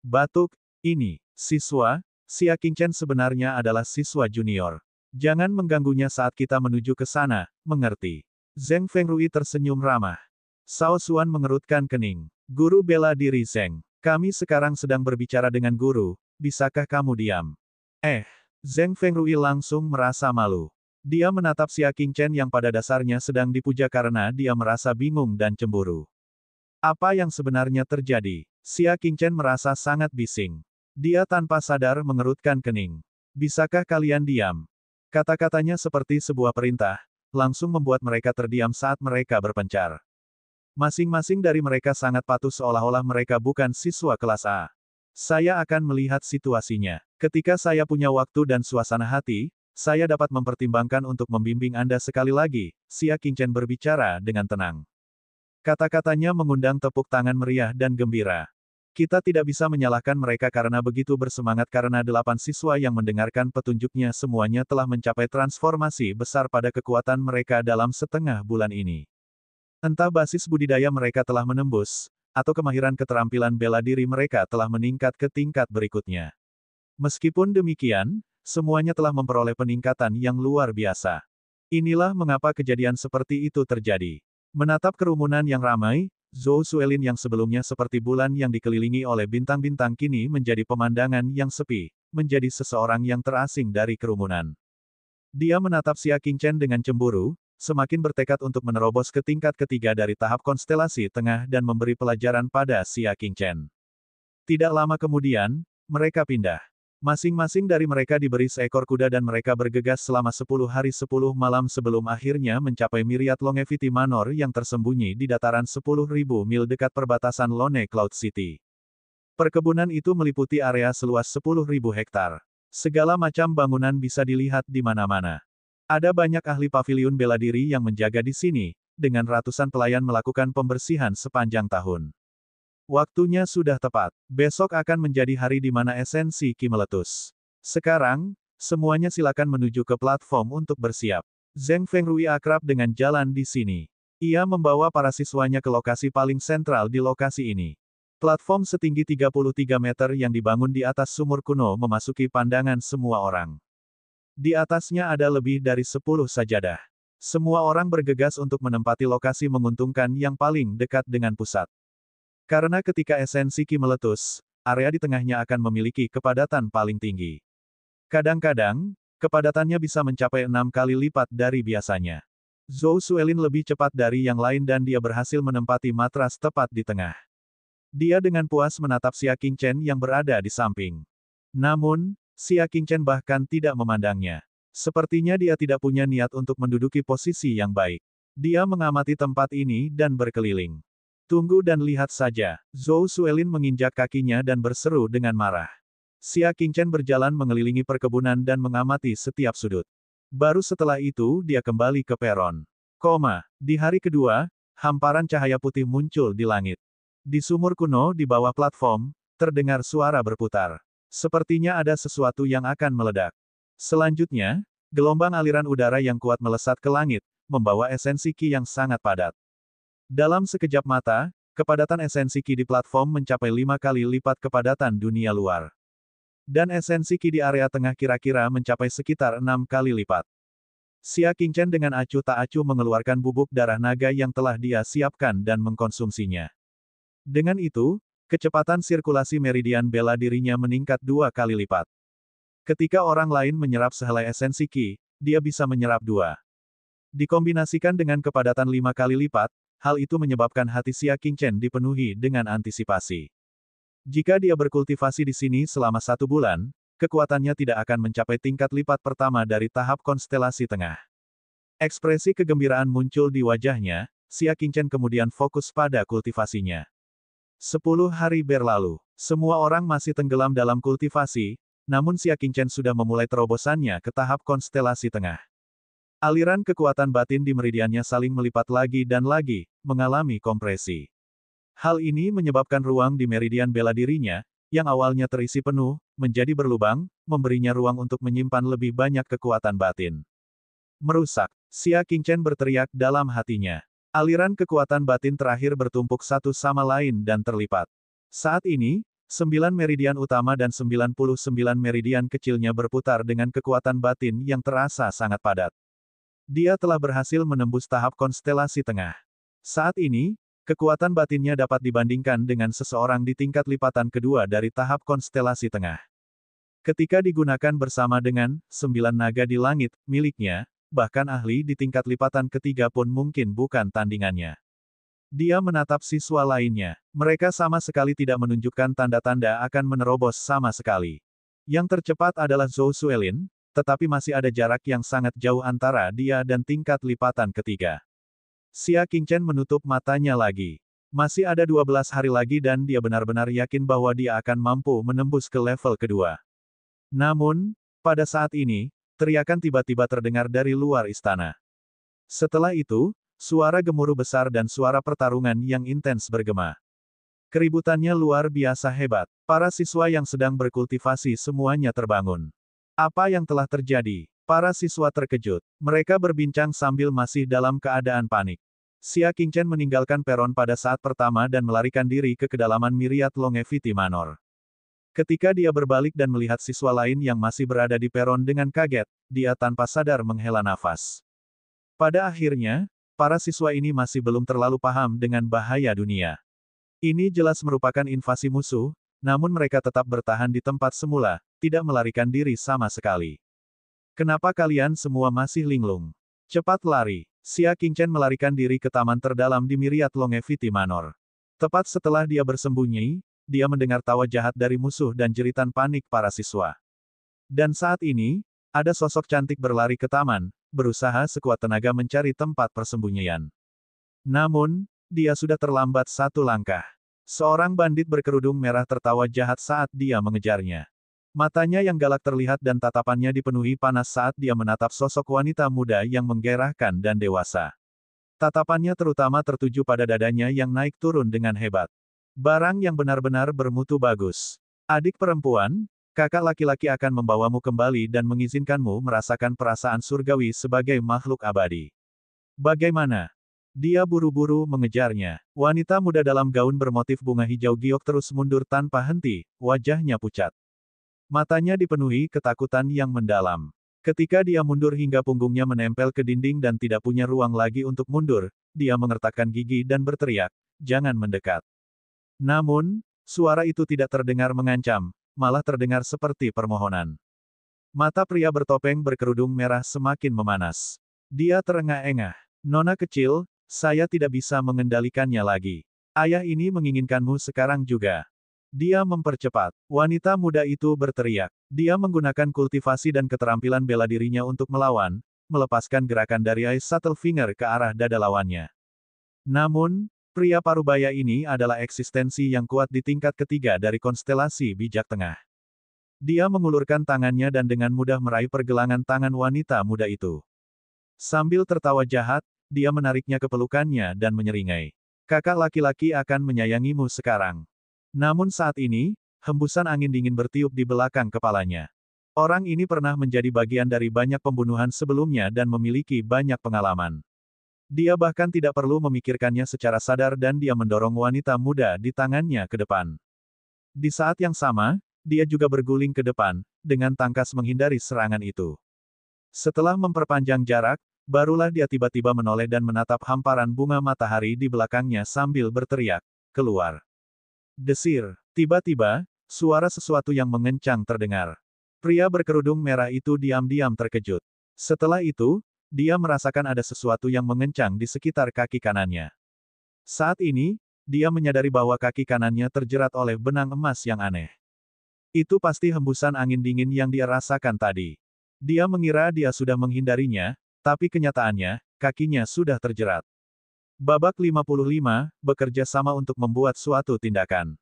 Batuk, ini, siswa, Xia Qingchen sebenarnya adalah siswa junior. Jangan mengganggunya saat kita menuju ke sana, mengerti? Zheng Fengrui tersenyum ramah. Cao Xuan mengerutkan kening. Guru bela diri Zheng, kami sekarang sedang berbicara dengan guru, bisakah kamu diam? Zheng Fengrui langsung merasa malu. Dia menatap Xia Qingchen yang pada dasarnya sedang dipuja karena dia merasa bingung dan cemburu. Apa yang sebenarnya terjadi? Xia Qingchen merasa sangat bising. Dia tanpa sadar mengerutkan kening. Bisakah kalian diam? Kata-katanya seperti sebuah perintah, langsung membuat mereka terdiam saat mereka berpencar. Masing-masing dari mereka sangat patuh seolah-olah mereka bukan siswa kelas A. Saya akan melihat situasinya. Ketika saya punya waktu dan suasana hati, saya dapat mempertimbangkan untuk membimbing Anda sekali lagi, Xia Qingchen berbicara dengan tenang. Kata-katanya mengundang tepuk tangan meriah dan gembira. Kita tidak bisa menyalahkan mereka karena begitu bersemangat karena 8 siswa yang mendengarkan petunjuknya semuanya telah mencapai transformasi besar pada kekuatan mereka dalam setengah bulan ini. Entah basis budidaya mereka telah menembus, atau kemahiran keterampilan bela diri mereka telah meningkat ke tingkat berikutnya. Meskipun demikian, semuanya telah memperoleh peningkatan yang luar biasa. Inilah mengapa kejadian seperti itu terjadi. Menatap kerumunan yang ramai, Zhou Suelin yang sebelumnya seperti bulan yang dikelilingi oleh bintang-bintang kini menjadi pemandangan yang sepi, menjadi seseorang yang terasing dari kerumunan. Dia menatap Xia Qingchen dengan cemburu, semakin bertekad untuk menerobos ke tingkat ketiga dari tahap konstelasi tengah dan memberi pelajaran pada Xia Qingchen. Tidak lama kemudian, mereka pindah. Masing-masing dari mereka diberi seekor kuda dan mereka bergegas selama 10 hari 10 malam sebelum akhirnya mencapai Myriad Longevity Manor yang tersembunyi di dataran 10.000 mil dekat perbatasan Lone Cloud City. Perkebunan itu meliputi area seluas 10.000 hektar. Segala macam bangunan bisa dilihat di mana-mana. Ada banyak ahli paviliun bela diri yang menjaga di sini, dengan ratusan pelayan melakukan pembersihan sepanjang tahun. Waktunya sudah tepat. Besok akan menjadi hari di mana esensi Qi meletus. Sekarang, semuanya silakan menuju ke platform untuk bersiap. Zheng Fengrui akrab dengan jalan di sini. Ia membawa para siswanya ke lokasi paling sentral di lokasi ini. Platform setinggi 33 meter yang dibangun di atas sumur kuno memasuki pandangan semua orang. Di atasnya ada lebih dari 10 sajadah. Semua orang bergegas untuk menempati lokasi menguntungkan yang paling dekat dengan pusat. Karena ketika esensi Qi meletus, area di tengahnya akan memiliki kepadatan paling tinggi. Kadang-kadang, kepadatannya bisa mencapai 6 kali lipat dari biasanya. Zhou Suelin lebih cepat dari yang lain dan dia berhasil menempati matras tepat di tengah. Dia dengan puas menatap Xia Qingchen yang berada di samping. Namun, Xia Qingchen bahkan tidak memandangnya. Sepertinya dia tidak punya niat untuk menduduki posisi yang baik. Dia mengamati tempat ini dan berkeliling. Tunggu dan lihat saja. Zhou Suelin menginjak kakinya dan berseru dengan marah. Xia Qingchen berjalan mengelilingi perkebunan dan mengamati setiap sudut. Baru setelah itu dia kembali ke peron. Di hari kedua, hamparan cahaya putih muncul di langit. Di sumur kuno di bawah platform, terdengar suara berputar. Sepertinya ada sesuatu yang akan meledak. Selanjutnya, gelombang aliran udara yang kuat melesat ke langit, membawa esensi Qi yang sangat padat. Dalam sekejap mata, kepadatan esensi Qi di platform mencapai 5 kali lipat kepadatan dunia luar. Dan esensi Qi di area tengah kira-kira mencapai sekitar 6 kali lipat. Xia Qingchen dengan acuh tak acuh mengeluarkan bubuk darah naga yang telah dia siapkan dan mengkonsumsinya. Dengan itu, kecepatan sirkulasi meridian bela dirinya meningkat 2 kali lipat. Ketika orang lain menyerap sehelai esensi Qi, dia bisa menyerap 2. Dikombinasikan dengan kepadatan 5 kali lipat, hal itu menyebabkan hati Xia Qingchen dipenuhi dengan antisipasi. Jika dia berkultivasi di sini selama 1 bulan, kekuatannya tidak akan mencapai tingkat lipat pertama dari tahap konstelasi tengah. Ekspresi kegembiraan muncul di wajahnya, Xia Qingchen kemudian fokus pada kultivasinya. 10 hari berlalu. Semua orang masih tenggelam dalam kultivasi, namun Xia Qingchen sudah memulai terobosannya ke tahap konstelasi tengah. Aliran kekuatan batin di meridiannya saling melipat lagi dan lagi, mengalami kompresi. Hal ini menyebabkan ruang di meridian bela dirinya, yang awalnya terisi penuh, menjadi berlubang, memberinya ruang untuk menyimpan lebih banyak kekuatan batin. Merusak. Xia Qingchen berteriak dalam hatinya. Aliran kekuatan batin terakhir bertumpuk satu sama lain dan terlipat. Saat ini, 9 meridian utama dan 99 meridian kecilnya berputar dengan kekuatan batin yang terasa sangat padat. Dia telah berhasil menembus tahap konstelasi tengah. Saat ini, kekuatan batinnya dapat dibandingkan dengan seseorang di tingkat lipatan kedua dari tahap konstelasi tengah. Ketika digunakan bersama dengan 9 naga di langit miliknya, bahkan ahli di tingkat lipatan ketiga pun mungkin bukan tandingannya. Dia menatap siswa lainnya. Mereka sama sekali tidak menunjukkan tanda-tanda akan menerobos sama sekali. Yang tercepat adalah Zhou Suelin, tetapi masih ada jarak yang sangat jauh antara dia dan tingkat lipatan ketiga. Xia Qingchen menutup matanya lagi. Masih ada 12 hari lagi dan dia benar-benar yakin bahwa dia akan mampu menembus ke level kedua. Namun, pada saat ini, teriakan tiba-tiba terdengar dari luar istana. Setelah itu, suara gemuruh besar dan suara pertarungan yang intens bergema. Keributannya luar biasa hebat. Para siswa yang sedang berkultivasi semuanya terbangun. Apa yang telah terjadi? Para siswa terkejut. Mereka berbincang sambil masih dalam keadaan panik. Xia Qingchen meninggalkan peron pada saat pertama dan melarikan diri ke kedalaman Myriad Longevity Manor. Ketika dia berbalik dan melihat siswa lain yang masih berada di peron dengan kaget, dia tanpa sadar menghela nafas. Pada akhirnya, para siswa ini masih belum terlalu paham dengan bahaya dunia. Ini jelas merupakan invasi musuh, namun mereka tetap bertahan di tempat semula, tidak melarikan diri sama sekali. Kenapa kalian semua masih linglung? Cepat lari! Xia Qingchen melarikan diri ke taman terdalam di Myriad Longevity Manor. Tepat setelah dia bersembunyi, dia mendengar tawa jahat dari musuh dan jeritan panik para siswa. Dan saat ini, ada sosok cantik berlari ke taman, berusaha sekuat tenaga mencari tempat persembunyian. Namun, dia sudah terlambat satu langkah. Seorang bandit berkerudung merah tertawa jahat saat dia mengejarnya. Matanya yang galak terlihat dan tatapannya dipenuhi panas saat dia menatap sosok wanita muda yang menggairahkan dan dewasa. Tatapannya terutama tertuju pada dadanya yang naik turun dengan hebat. Barang yang benar-benar bermutu bagus. Adik perempuan, kakak laki-laki akan membawamu kembali dan mengizinkanmu merasakan perasaan surgawi sebagai makhluk abadi. Bagaimana? Dia buru-buru mengejarnya. Wanita muda dalam gaun bermotif bunga hijau giok terus mundur tanpa henti, wajahnya pucat. Matanya dipenuhi ketakutan yang mendalam. Ketika dia mundur hingga punggungnya menempel ke dinding dan tidak punya ruang lagi untuk mundur, dia mengertakkan gigi dan berteriak, "Jangan mendekat." Namun, suara itu tidak terdengar mengancam, malah terdengar seperti permohonan. Mata pria bertopeng berkerudung merah semakin memanas. Dia terengah-engah. "Nona kecil, saya tidak bisa mengendalikannya lagi. Ayah ini menginginkanmu sekarang juga." Dia mempercepat. Wanita muda itu berteriak. Dia menggunakan kultivasi dan keterampilan bela dirinya untuk melawan, melepaskan gerakan dari Ice Shuttle Finger ke arah dada lawannya. Namun, pria parubaya ini adalah eksistensi yang kuat di tingkat ketiga dari konstelasi bijak tengah. Dia mengulurkan tangannya dan dengan mudah meraih pergelangan tangan wanita muda itu. Sambil tertawa jahat, dia menariknya ke pelukannya dan menyeringai. "Kakak laki-laki akan menyayangimu sekarang." Namun saat ini, hembusan angin dingin bertiup di belakang kepalanya. Orang ini pernah menjadi bagian dari banyak pembunuhan sebelumnya dan memiliki banyak pengalaman. Dia bahkan tidak perlu memikirkannya secara sadar dan dia mendorong wanita muda di tangannya ke depan. Di saat yang sama, dia juga berguling ke depan, dengan tangkas menghindari serangan itu. Setelah memperpanjang jarak, barulah dia tiba-tiba menoleh dan menatap hamparan bunga matahari di belakangnya sambil berteriak, "Keluar!" Desir. Tiba-tiba, suara sesuatu yang mengencang terdengar. Pria berkerudung merah itu diam-diam terkejut. Setelah itu, dia merasakan ada sesuatu yang mengencang di sekitar kaki kanannya. Saat ini, dia menyadari bahwa kaki kanannya terjerat oleh benang emas yang aneh. Itu pasti hembusan angin dingin yang dia rasakan tadi. Dia mengira dia sudah menghindarinya, tapi kenyataannya, kakinya sudah terjerat. Babak 55, bekerja sama untuk membuat suatu tindakan.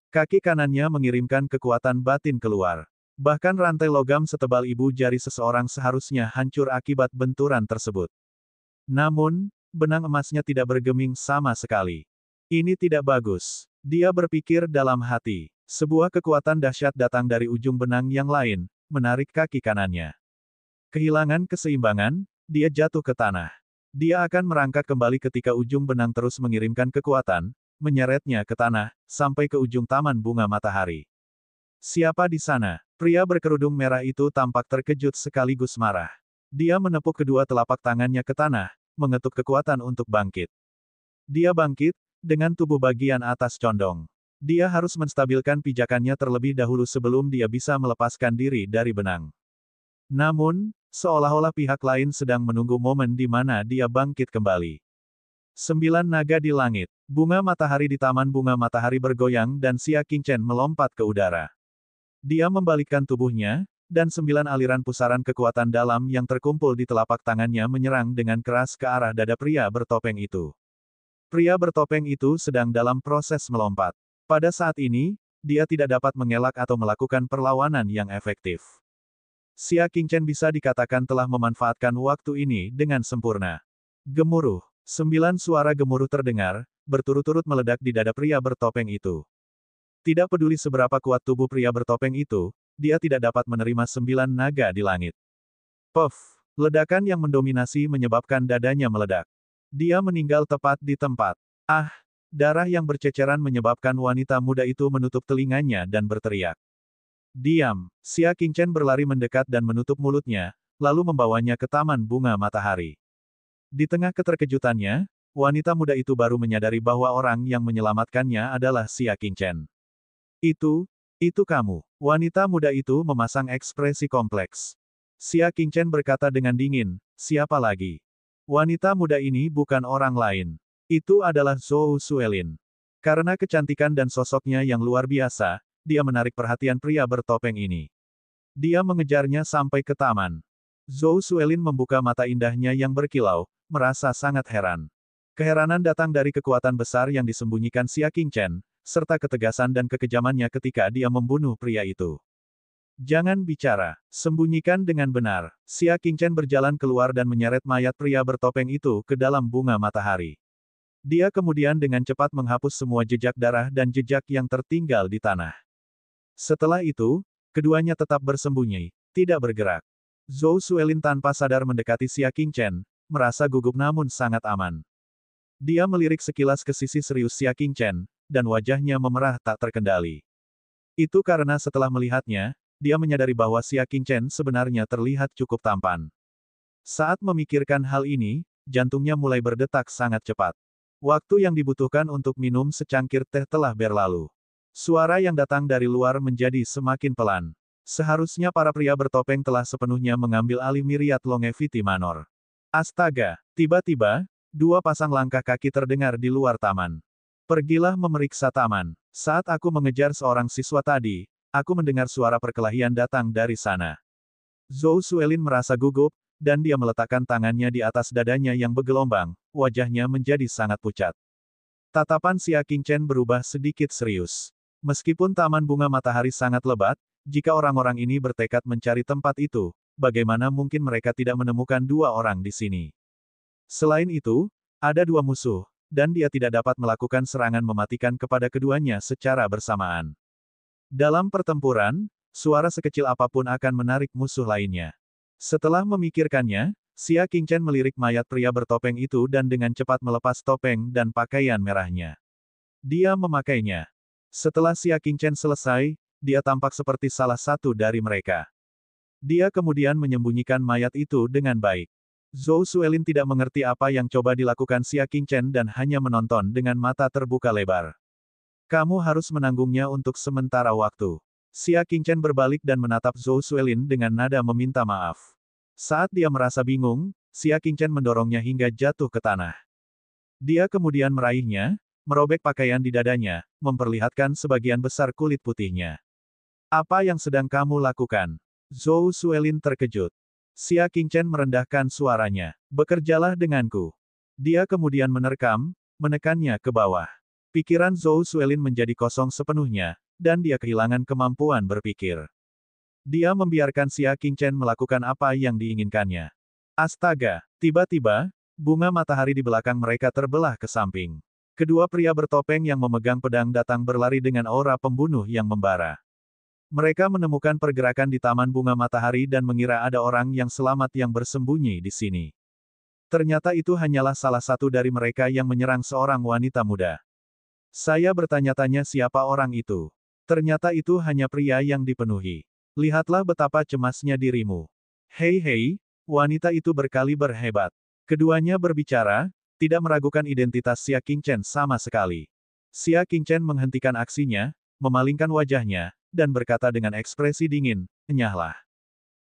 Kaki kanannya mengirimkan kekuatan batin keluar. Bahkan rantai logam setebal ibu jari seseorang seharusnya hancur akibat benturan tersebut. Namun, benang emasnya tidak bergeming sama sekali. Ini tidak bagus. Dia berpikir dalam hati. Sebuah kekuatan dahsyat datang dari ujung benang yang lain, menarik kaki kanannya. Kehilangan keseimbangan, dia jatuh ke tanah. Dia akan merangkak kembali ketika ujung benang terus mengirimkan kekuatan, menyeretnya ke tanah, sampai ke ujung taman bunga matahari. Siapa di sana? Pria berkerudung merah itu tampak terkejut sekaligus marah. Dia menepuk kedua telapak tangannya ke tanah, mengetuk kekuatan untuk bangkit. Dia bangkit, dengan tubuh bagian atas condong. Dia harus menstabilkan pijakannya terlebih dahulu sebelum dia bisa melepaskan diri dari benang. Namun, seolah-olah pihak lain sedang menunggu momen di mana dia bangkit kembali. 9 naga di langit. Bunga matahari di taman bunga matahari bergoyang dan Xia Qingchen melompat ke udara. Dia membalikkan tubuhnya, dan 9 aliran pusaran kekuatan dalam yang terkumpul di telapak tangannya menyerang dengan keras ke arah dada pria bertopeng itu. Pria bertopeng itu sedang dalam proses melompat. Pada saat ini, dia tidak dapat mengelak atau melakukan perlawanan yang efektif. Xia Qingchen bisa dikatakan telah memanfaatkan waktu ini dengan sempurna. Gemuruh. 9 suara gemuruh terdengar, berturut-turut meledak di dada pria bertopeng itu. Tidak peduli seberapa kuat tubuh pria bertopeng itu, dia tidak dapat menerima 9 naga di langit. Puff! Ledakan yang mendominasi menyebabkan dadanya meledak. Dia meninggal tepat di tempat. Ah! Darah yang berceceran menyebabkan wanita muda itu menutup telinganya dan berteriak. Diam! Xia Qingchen berlari mendekat dan menutup mulutnya, lalu membawanya ke Taman Bunga Matahari. Di tengah keterkejutannya, wanita muda itu baru menyadari bahwa orang yang menyelamatkannya adalah Xia Qingchen. Itu kamu. Wanita muda itu memasang ekspresi kompleks. Xia Qingchen berkata dengan dingin, siapa lagi? Wanita muda ini bukan orang lain. Itu adalah Zhou Suelin. Karena kecantikan dan sosoknya yang luar biasa, dia menarik perhatian pria bertopeng ini. Dia mengejarnya sampai ke taman. Zhou Suelin membuka mata indahnya yang berkilau, merasa sangat heran. Keheranan datang dari kekuatan besar yang disembunyikan Xia Qingchen, serta ketegasan dan kekejamannya ketika dia membunuh pria itu. Jangan bicara, sembunyikan dengan benar. Xia Qingchen berjalan keluar dan menyeret mayat pria bertopeng itu ke dalam bunga matahari. Dia kemudian dengan cepat menghapus semua jejak darah dan jejak yang tertinggal di tanah. Setelah itu, keduanya tetap bersembunyi, tidak bergerak. Zhou Suelin tanpa sadar mendekati Xia Qingchen, merasa gugup namun sangat aman. Dia melirik sekilas ke sisi serius Xia Qingchen, dan wajahnya memerah tak terkendali. Itu karena setelah melihatnya, dia menyadari bahwa Xia Qingchen sebenarnya terlihat cukup tampan. Saat memikirkan hal ini, jantungnya mulai berdetak sangat cepat. Waktu yang dibutuhkan untuk minum secangkir teh telah berlalu. Suara yang datang dari luar menjadi semakin pelan. Seharusnya para pria bertopeng telah sepenuhnya mengambil alih Myriad Longevity Manor. Astaga! Tiba-tiba, 2 pasang langkah kaki terdengar di luar taman. Pergilah memeriksa taman. Saat aku mengejar seorang siswa tadi, aku mendengar suara perkelahian datang dari sana. Zhou Suelin merasa gugup, dan dia meletakkan tangannya di atas dadanya yang bergelombang, wajahnya menjadi sangat pucat. Tatapan Xia Qingchen berubah sedikit serius. Meskipun Taman Bunga Matahari sangat lebat, jika orang-orang ini bertekad mencari tempat itu, bagaimana mungkin mereka tidak menemukan 2 orang di sini? Selain itu, ada 2 musuh, dan dia tidak dapat melakukan serangan mematikan kepada keduanya secara bersamaan. Dalam pertempuran, suara sekecil apapun akan menarik musuh lainnya. Setelah memikirkannya, Xia Qingchen melirik mayat pria bertopeng itu dan dengan cepat melepas topeng dan pakaian merahnya. Dia memakainya. Setelah Xia Qingchen selesai, dia tampak seperti salah satu dari mereka. Dia kemudian menyembunyikan mayat itu dengan baik. Zhou Suelin tidak mengerti apa yang coba dilakukan Xia Qingchen dan hanya menonton dengan mata terbuka lebar. Kamu harus menanggungnya untuk sementara waktu. Xia Qingchen berbalik dan menatap Zhou Suelin dengan nada meminta maaf. Saat dia merasa bingung, Xia Qingchen mendorongnya hingga jatuh ke tanah. Dia kemudian meraihnya, merobek pakaian di dadanya, memperlihatkan sebagian besar kulit putihnya. Apa yang sedang kamu lakukan? Zhou Suelin terkejut. Xia Qingchen merendahkan suaranya. Bekerjalah denganku. Dia kemudian menekannya ke bawah. Pikiran Zhou Suelin menjadi kosong sepenuhnya, dan dia kehilangan kemampuan berpikir. Dia membiarkan Xia Qingchen melakukan apa yang diinginkannya. Astaga! Tiba-tiba, bunga matahari di belakang mereka terbelah ke samping. Kedua pria bertopeng yang memegang pedang datang berlari dengan aura pembunuh yang membara. Mereka menemukan pergerakan di Taman Bunga Matahari dan mengira ada orang yang selamat yang bersembunyi di sini. Ternyata itu hanyalah salah satu dari mereka yang menyerang seorang wanita muda. Saya bertanya-tanya siapa orang itu. Ternyata itu hanya pria yang dipenuhi. Lihatlah betapa cemasnya dirimu. Hei, wanita itu berkaliber hebat. Keduanya berbicara, tidak meragukan identitas Xia Qingchen sama sekali. Xia Qingchen menghentikan aksinya, memalingkan wajahnya, dan berkata dengan ekspresi dingin, "Enyahlah.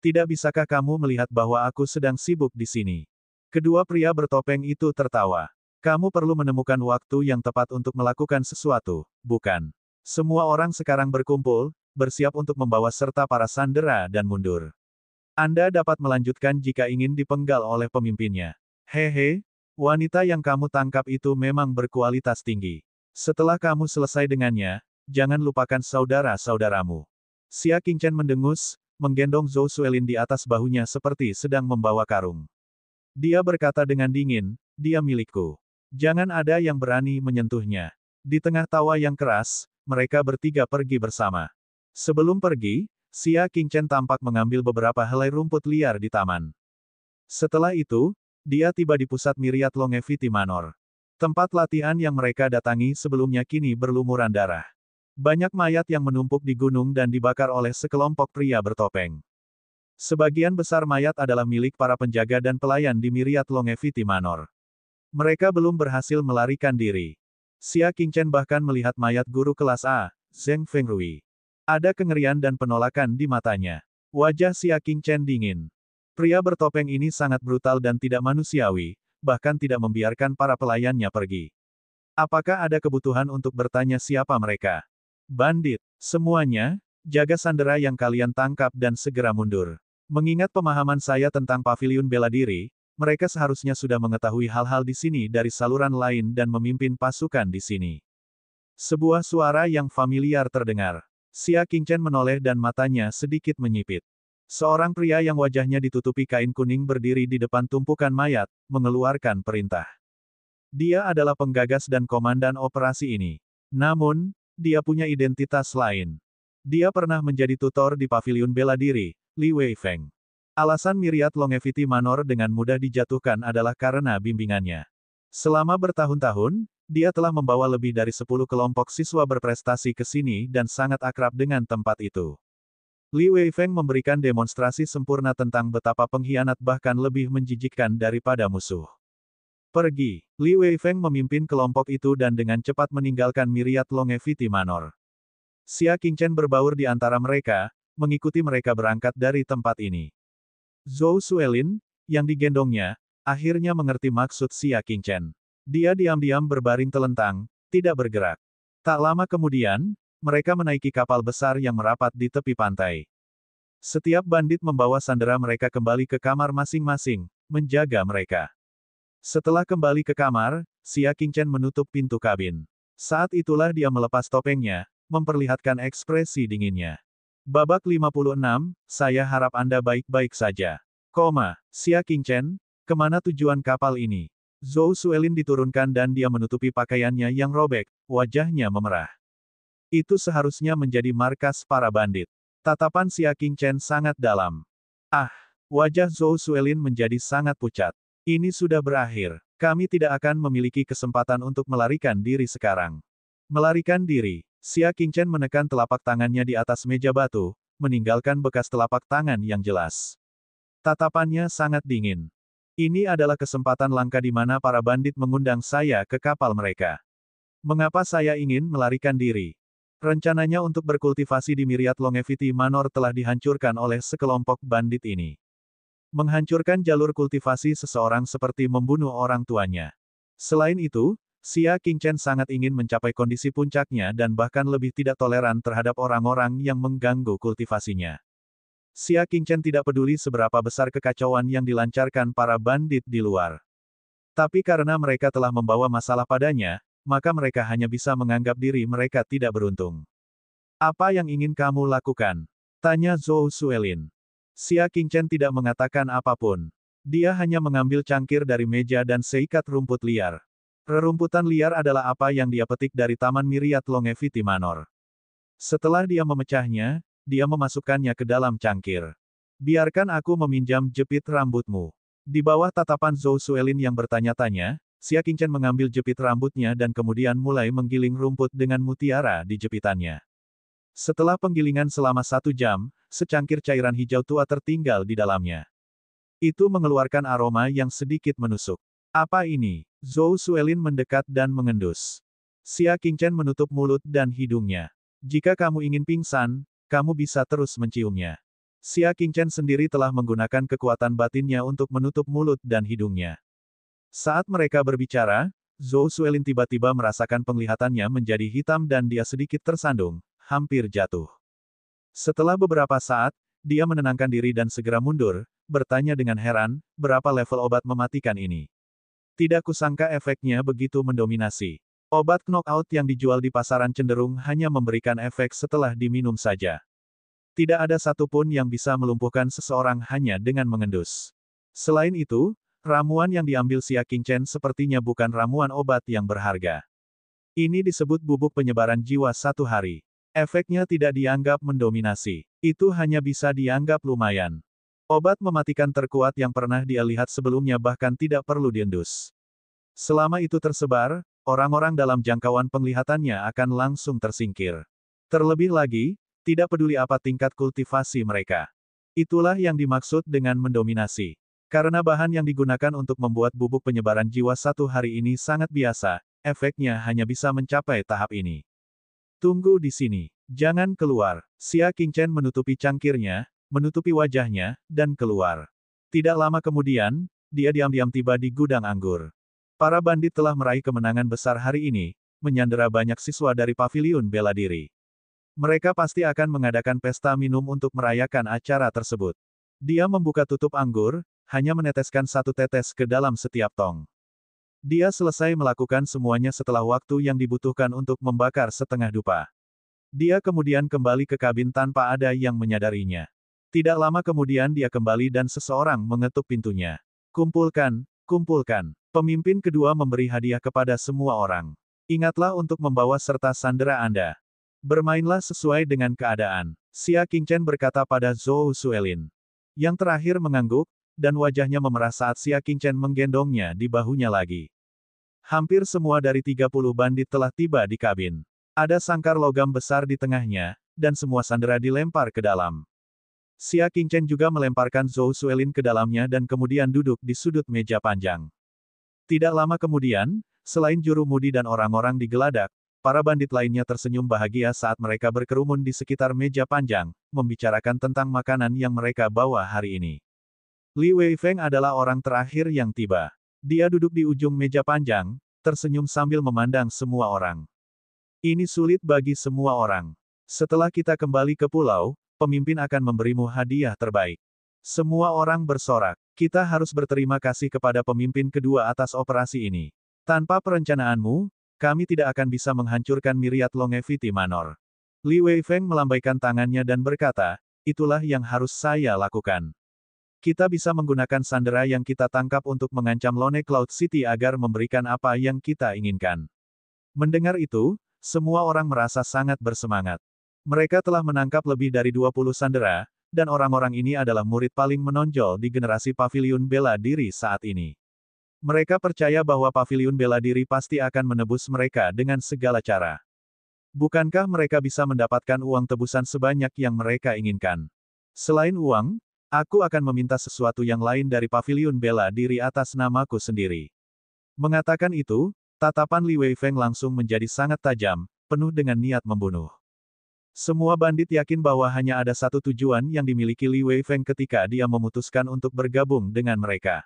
Tidak bisakah kamu melihat bahwa aku sedang sibuk di sini?" Kedua pria bertopeng itu tertawa. Kamu perlu menemukan waktu yang tepat untuk melakukan sesuatu, bukan? Semua orang sekarang berkumpul, bersiap untuk membawa serta para sandera dan mundur. Anda dapat melanjutkan jika ingin dipenggal oleh pemimpinnya. Hehe, wanita yang kamu tangkap itu memang berkualitas tinggi. Setelah kamu selesai dengannya, jangan lupakan saudara-saudaramu. Xia Qingchen mendengus, menggendong Zhou Suelin di atas bahunya seperti sedang membawa karung. Dia berkata dengan dingin, dia milikku. Jangan ada yang berani menyentuhnya. Di tengah tawa yang keras, mereka bertiga pergi bersama. Sebelum pergi, Xia Qingchen tampak mengambil beberapa helai rumput liar di taman. Setelah itu, dia tiba di pusat Myriad Longevity Manor. Tempat latihan yang mereka datangi sebelumnya kini berlumuran darah. Banyak mayat yang menumpuk di gunung dan dibakar oleh sekelompok pria bertopeng. Sebagian besar mayat adalah milik para penjaga dan pelayan di Myriad Longevity Manor. Mereka belum berhasil melarikan diri. Xia Qingchen bahkan melihat mayat guru kelas A, Zheng Fengrui. Ada kengerian dan penolakan di matanya. Wajah Xia Qingchen dingin. Pria bertopeng ini sangat brutal dan tidak manusiawi, bahkan tidak membiarkan para pelayannya pergi. Apakah ada kebutuhan untuk bertanya siapa mereka? Bandit. Semuanya, jaga sandera yang kalian tangkap dan segera mundur. Mengingat pemahaman saya tentang paviliun bela diri, mereka seharusnya sudah mengetahui hal-hal di sini dari saluran lain dan memimpin pasukan di sini. Sebuah suara yang familiar terdengar. Xia Qingchen menoleh dan matanya sedikit menyipit. Seorang pria yang wajahnya ditutupi kain kuning berdiri di depan tumpukan mayat, mengeluarkan perintah. Dia adalah penggagas dan komandan operasi ini. Namun, dia punya identitas lain. Dia pernah menjadi tutor di paviliun bela diri, Li Weifeng. Alasan Myriad Longevity Manor dengan mudah dijatuhkan adalah karena bimbingannya. Selama bertahun-tahun, dia telah membawa lebih dari 10 kelompok siswa berprestasi ke sini dan sangat akrab dengan tempat itu. Li Weifeng memberikan demonstrasi sempurna tentang betapa pengkhianat bahkan lebih menjijikkan daripada musuh. Pergi. Li Weifeng memimpin kelompok itu dan dengan cepat meninggalkan Myriad Longevity Manor. Xia Qingchen berbaur di antara mereka, mengikuti mereka berangkat dari tempat ini. Zhou Suelin, yang digendongnya, akhirnya mengerti maksud Xia Qingchen. Dia diam-diam berbaring telentang, tidak bergerak. Tak lama kemudian, mereka menaiki kapal besar yang merapat di tepi pantai. Setiap bandit membawa sandera mereka kembali ke kamar masing-masing, menjaga mereka. Setelah kembali ke kamar, Xia Qingchen menutup pintu kabin. Saat itulah dia melepas topengnya, memperlihatkan ekspresi dinginnya. Babak 56, saya harap Anda baik-baik saja. Xia Qingchen, kemana tujuan kapal ini? Zhou Suelin diturunkan dan dia menutupi pakaiannya yang robek, wajahnya memerah. Itu seharusnya menjadi markas para bandit. Tatapan Xia Qingchen sangat dalam. Ah, wajah Zhou Suelin menjadi sangat pucat. Ini sudah berakhir. Kami tidak akan memiliki kesempatan untuk melarikan diri sekarang. Melarikan diri. Xia Qingchen menekan telapak tangannya di atas meja batu, meninggalkan bekas telapak tangan yang jelas. Tatapannya sangat dingin. Ini adalah kesempatan langka di mana para bandit mengundang saya ke kapal mereka. Mengapa saya ingin melarikan diri? Rencananya untuk berkultivasi di Myriad Longevity Manor telah dihancurkan oleh sekelompok bandit ini. Menghancurkan jalur kultivasi seseorang seperti membunuh orang tuanya. Selain itu, Xia Qingchen sangat ingin mencapai kondisi puncaknya dan bahkan lebih tidak toleran terhadap orang-orang yang mengganggu kultivasinya. Xia Qingchen tidak peduli seberapa besar kekacauan yang dilancarkan para bandit di luar. Tapi karena mereka telah membawa masalah padanya, maka mereka hanya bisa menganggap diri mereka tidak beruntung. Apa yang ingin kamu lakukan? Tanya Zhou Suelin. Xia Qingchen tidak mengatakan apapun. Dia hanya mengambil cangkir dari meja dan seikat rumput liar. Rerumputan liar adalah apa yang dia petik dari Taman Myriad Longevity Manor. Setelah dia memecahnya, dia memasukkannya ke dalam cangkir. Biarkan aku meminjam jepit rambutmu. Di bawah tatapan Zhou Suelin yang bertanya-tanya, Xia Qingchen mengambil jepit rambutnya dan kemudian mulai menggiling rumput dengan mutiara di jepitannya. Setelah penggilingan selama 1 jam, secangkir cairan hijau tua tertinggal di dalamnya. Itu mengeluarkan aroma yang sedikit menusuk. Apa ini? Zhou Suelin mendekat dan mengendus. Xia Qingchen menutup mulut dan hidungnya. Jika kamu ingin pingsan, kamu bisa terus menciumnya. Xia Qingchen sendiri telah menggunakan kekuatan batinnya untuk menutup mulut dan hidungnya. Saat mereka berbicara, Zhou Suelin tiba-tiba merasakan penglihatannya menjadi hitam dan dia sedikit tersandung, hampir jatuh. Setelah beberapa saat, dia menenangkan diri dan segera mundur, bertanya dengan heran, berapa level obat mematikan ini? Tidak kusangka efeknya begitu mendominasi. Obat knockout yang dijual di pasaran cenderung hanya memberikan efek setelah diminum saja. Tidak ada satupun yang bisa melumpuhkan seseorang hanya dengan mengendus. Selain itu, Ramuan yang diambil Xia Qingchen sepertinya bukan ramuan obat yang berharga. Ini disebut bubuk penyebaran jiwa 1 hari. Efeknya tidak dianggap mendominasi. Itu hanya bisa dianggap lumayan. Obat mematikan terkuat yang pernah dia lihat sebelumnya bahkan tidak perlu diendus. Selama itu tersebar, orang-orang dalam jangkauan penglihatannya akan langsung tersingkir. Terlebih lagi, tidak peduli apa tingkat kultivasi mereka. Itulah yang dimaksud dengan mendominasi. Karena bahan yang digunakan untuk membuat bubuk penyebaran jiwa 1 hari ini sangat biasa, efeknya hanya bisa mencapai tahap ini. Tunggu di sini. Jangan keluar. Xia Qingchen menutupi cangkirnya, menutupi wajahnya, dan keluar. Tidak lama kemudian, dia diam-diam tiba di gudang anggur. Para bandit telah meraih kemenangan besar hari ini, menyandera banyak siswa dari paviliun bela diri. Mereka pasti akan mengadakan pesta minum untuk merayakan acara tersebut. Dia membuka tutup anggur, hanya meneteskan 1 tetes ke dalam setiap tong. Dia selesai melakukan semuanya setelah waktu yang dibutuhkan untuk membakar setengah dupa. Dia kemudian kembali ke kabin tanpa ada yang menyadarinya. Tidak lama kemudian dia kembali dan seseorang mengetuk pintunya. Kumpulkan, kumpulkan. Pemimpin kedua memberi hadiah kepada semua orang. Ingatlah untuk membawa serta sandera Anda. Bermainlah sesuai dengan keadaan. Xia Qingchen berkata pada Zhou Suelin. Yang terakhir mengangguk, dan wajahnya memerah saat Xia Qingchen menggendongnya di bahunya lagi. Hampir semua dari 30 bandit telah tiba di kabin. Ada sangkar logam besar di tengahnya, dan semua sandera dilempar ke dalam. Xia Qingchen juga melemparkan Zhou Suelin ke dalamnya dan kemudian duduk di sudut meja panjang. Tidak lama kemudian, selain juru mudi dan orang-orang digeladak, para bandit lainnya tersenyum bahagia saat mereka berkerumun di sekitar meja panjang, membicarakan tentang makanan yang mereka bawa hari ini. Li Weifeng adalah orang terakhir yang tiba. Dia duduk di ujung meja panjang, tersenyum sambil memandang semua orang. Ini sulit bagi semua orang. Setelah kita kembali ke pulau, pemimpin akan memberimu hadiah terbaik. Semua orang bersorak. Kita harus berterima kasih kepada pemimpin kedua atas operasi ini. Tanpa perencanaanmu, kami tidak akan bisa menghancurkan Myriad Longevity Manor. Li Weifeng melambaikan tangannya dan berkata, itulah yang harus saya lakukan. Kita bisa menggunakan sandera yang kita tangkap untuk mengancam Lone Cloud City agar memberikan apa yang kita inginkan. Mendengar itu, semua orang merasa sangat bersemangat. Mereka telah menangkap lebih dari 20 sandera, dan orang-orang ini adalah murid paling menonjol di generasi paviliun bela diri saat ini. Mereka percaya bahwa paviliun bela diri pasti akan menebus mereka dengan segala cara. Bukankah mereka bisa mendapatkan uang tebusan sebanyak yang mereka inginkan? Selain uang, aku akan meminta sesuatu yang lain dari paviliun bela diri atas namaku sendiri. Mengatakan itu, tatapan Li Weifeng langsung menjadi sangat tajam, penuh dengan niat membunuh. Semua bandit yakin bahwa hanya ada satu tujuan yang dimiliki Li Weifeng ketika dia memutuskan untuk bergabung dengan mereka.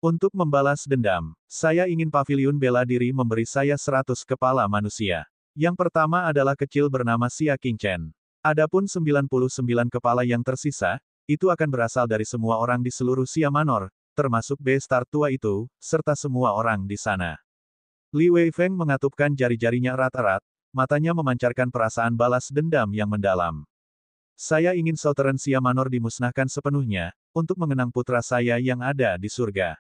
Untuk membalas dendam, saya ingin paviliun bela diri memberi saya 100 kepala manusia. Yang pertama adalah kecil bernama Xia Qingchen. Adapun 99 kepala yang tersisa, itu akan berasal dari semua orang di seluruh Xia Manor, termasuk Beastar tua itu, serta semua orang di sana. Li Weifeng mengatupkan jari-jarinya erat-erat, matanya memancarkan perasaan balas dendam yang mendalam. Saya ingin Southern Xia Manor dimusnahkan sepenuhnya, untuk mengenang putra saya yang ada di surga.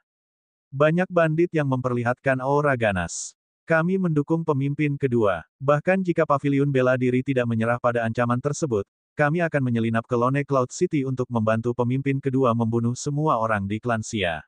Banyak bandit yang memperlihatkan aura ganas. Kami mendukung pemimpin kedua. Bahkan jika paviliun bela diri tidak menyerah pada ancaman tersebut, kami akan menyelinap ke Lone Cloud City untuk membantu pemimpin kedua membunuh semua orang di klan Xia.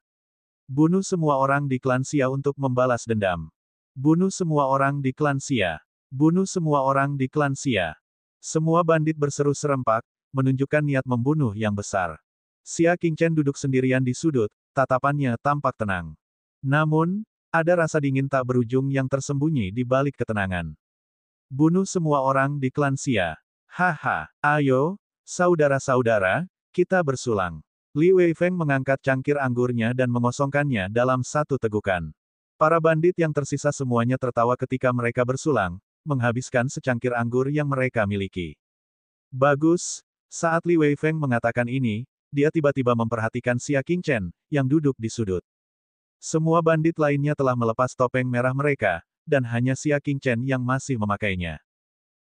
Bunuh semua orang di klan Xia untuk membalas dendam. Bunuh semua orang di klan Xia. Bunuh semua orang di klan Xia. Semua bandit berseru serempak, menunjukkan niat membunuh yang besar. Xia Qingchen duduk sendirian di sudut, tatapannya tampak tenang. Namun, ada rasa dingin tak berujung yang tersembunyi di balik ketenangan. Bunuh semua orang di klan Xia. Haha, ayo, saudara-saudara, kita bersulang. Li Weifeng mengangkat cangkir anggurnya dan mengosongkannya dalam satu tegukan. Para bandit yang tersisa semuanya tertawa ketika mereka bersulang, menghabiskan secangkir anggur yang mereka miliki. Bagus, saat Li Weifeng mengatakan ini, dia tiba-tiba memperhatikan Xia Qingchen, yang duduk di sudut. Semua bandit lainnya telah melepas topeng merah mereka, dan hanya Xia Qingchen yang masih memakainya.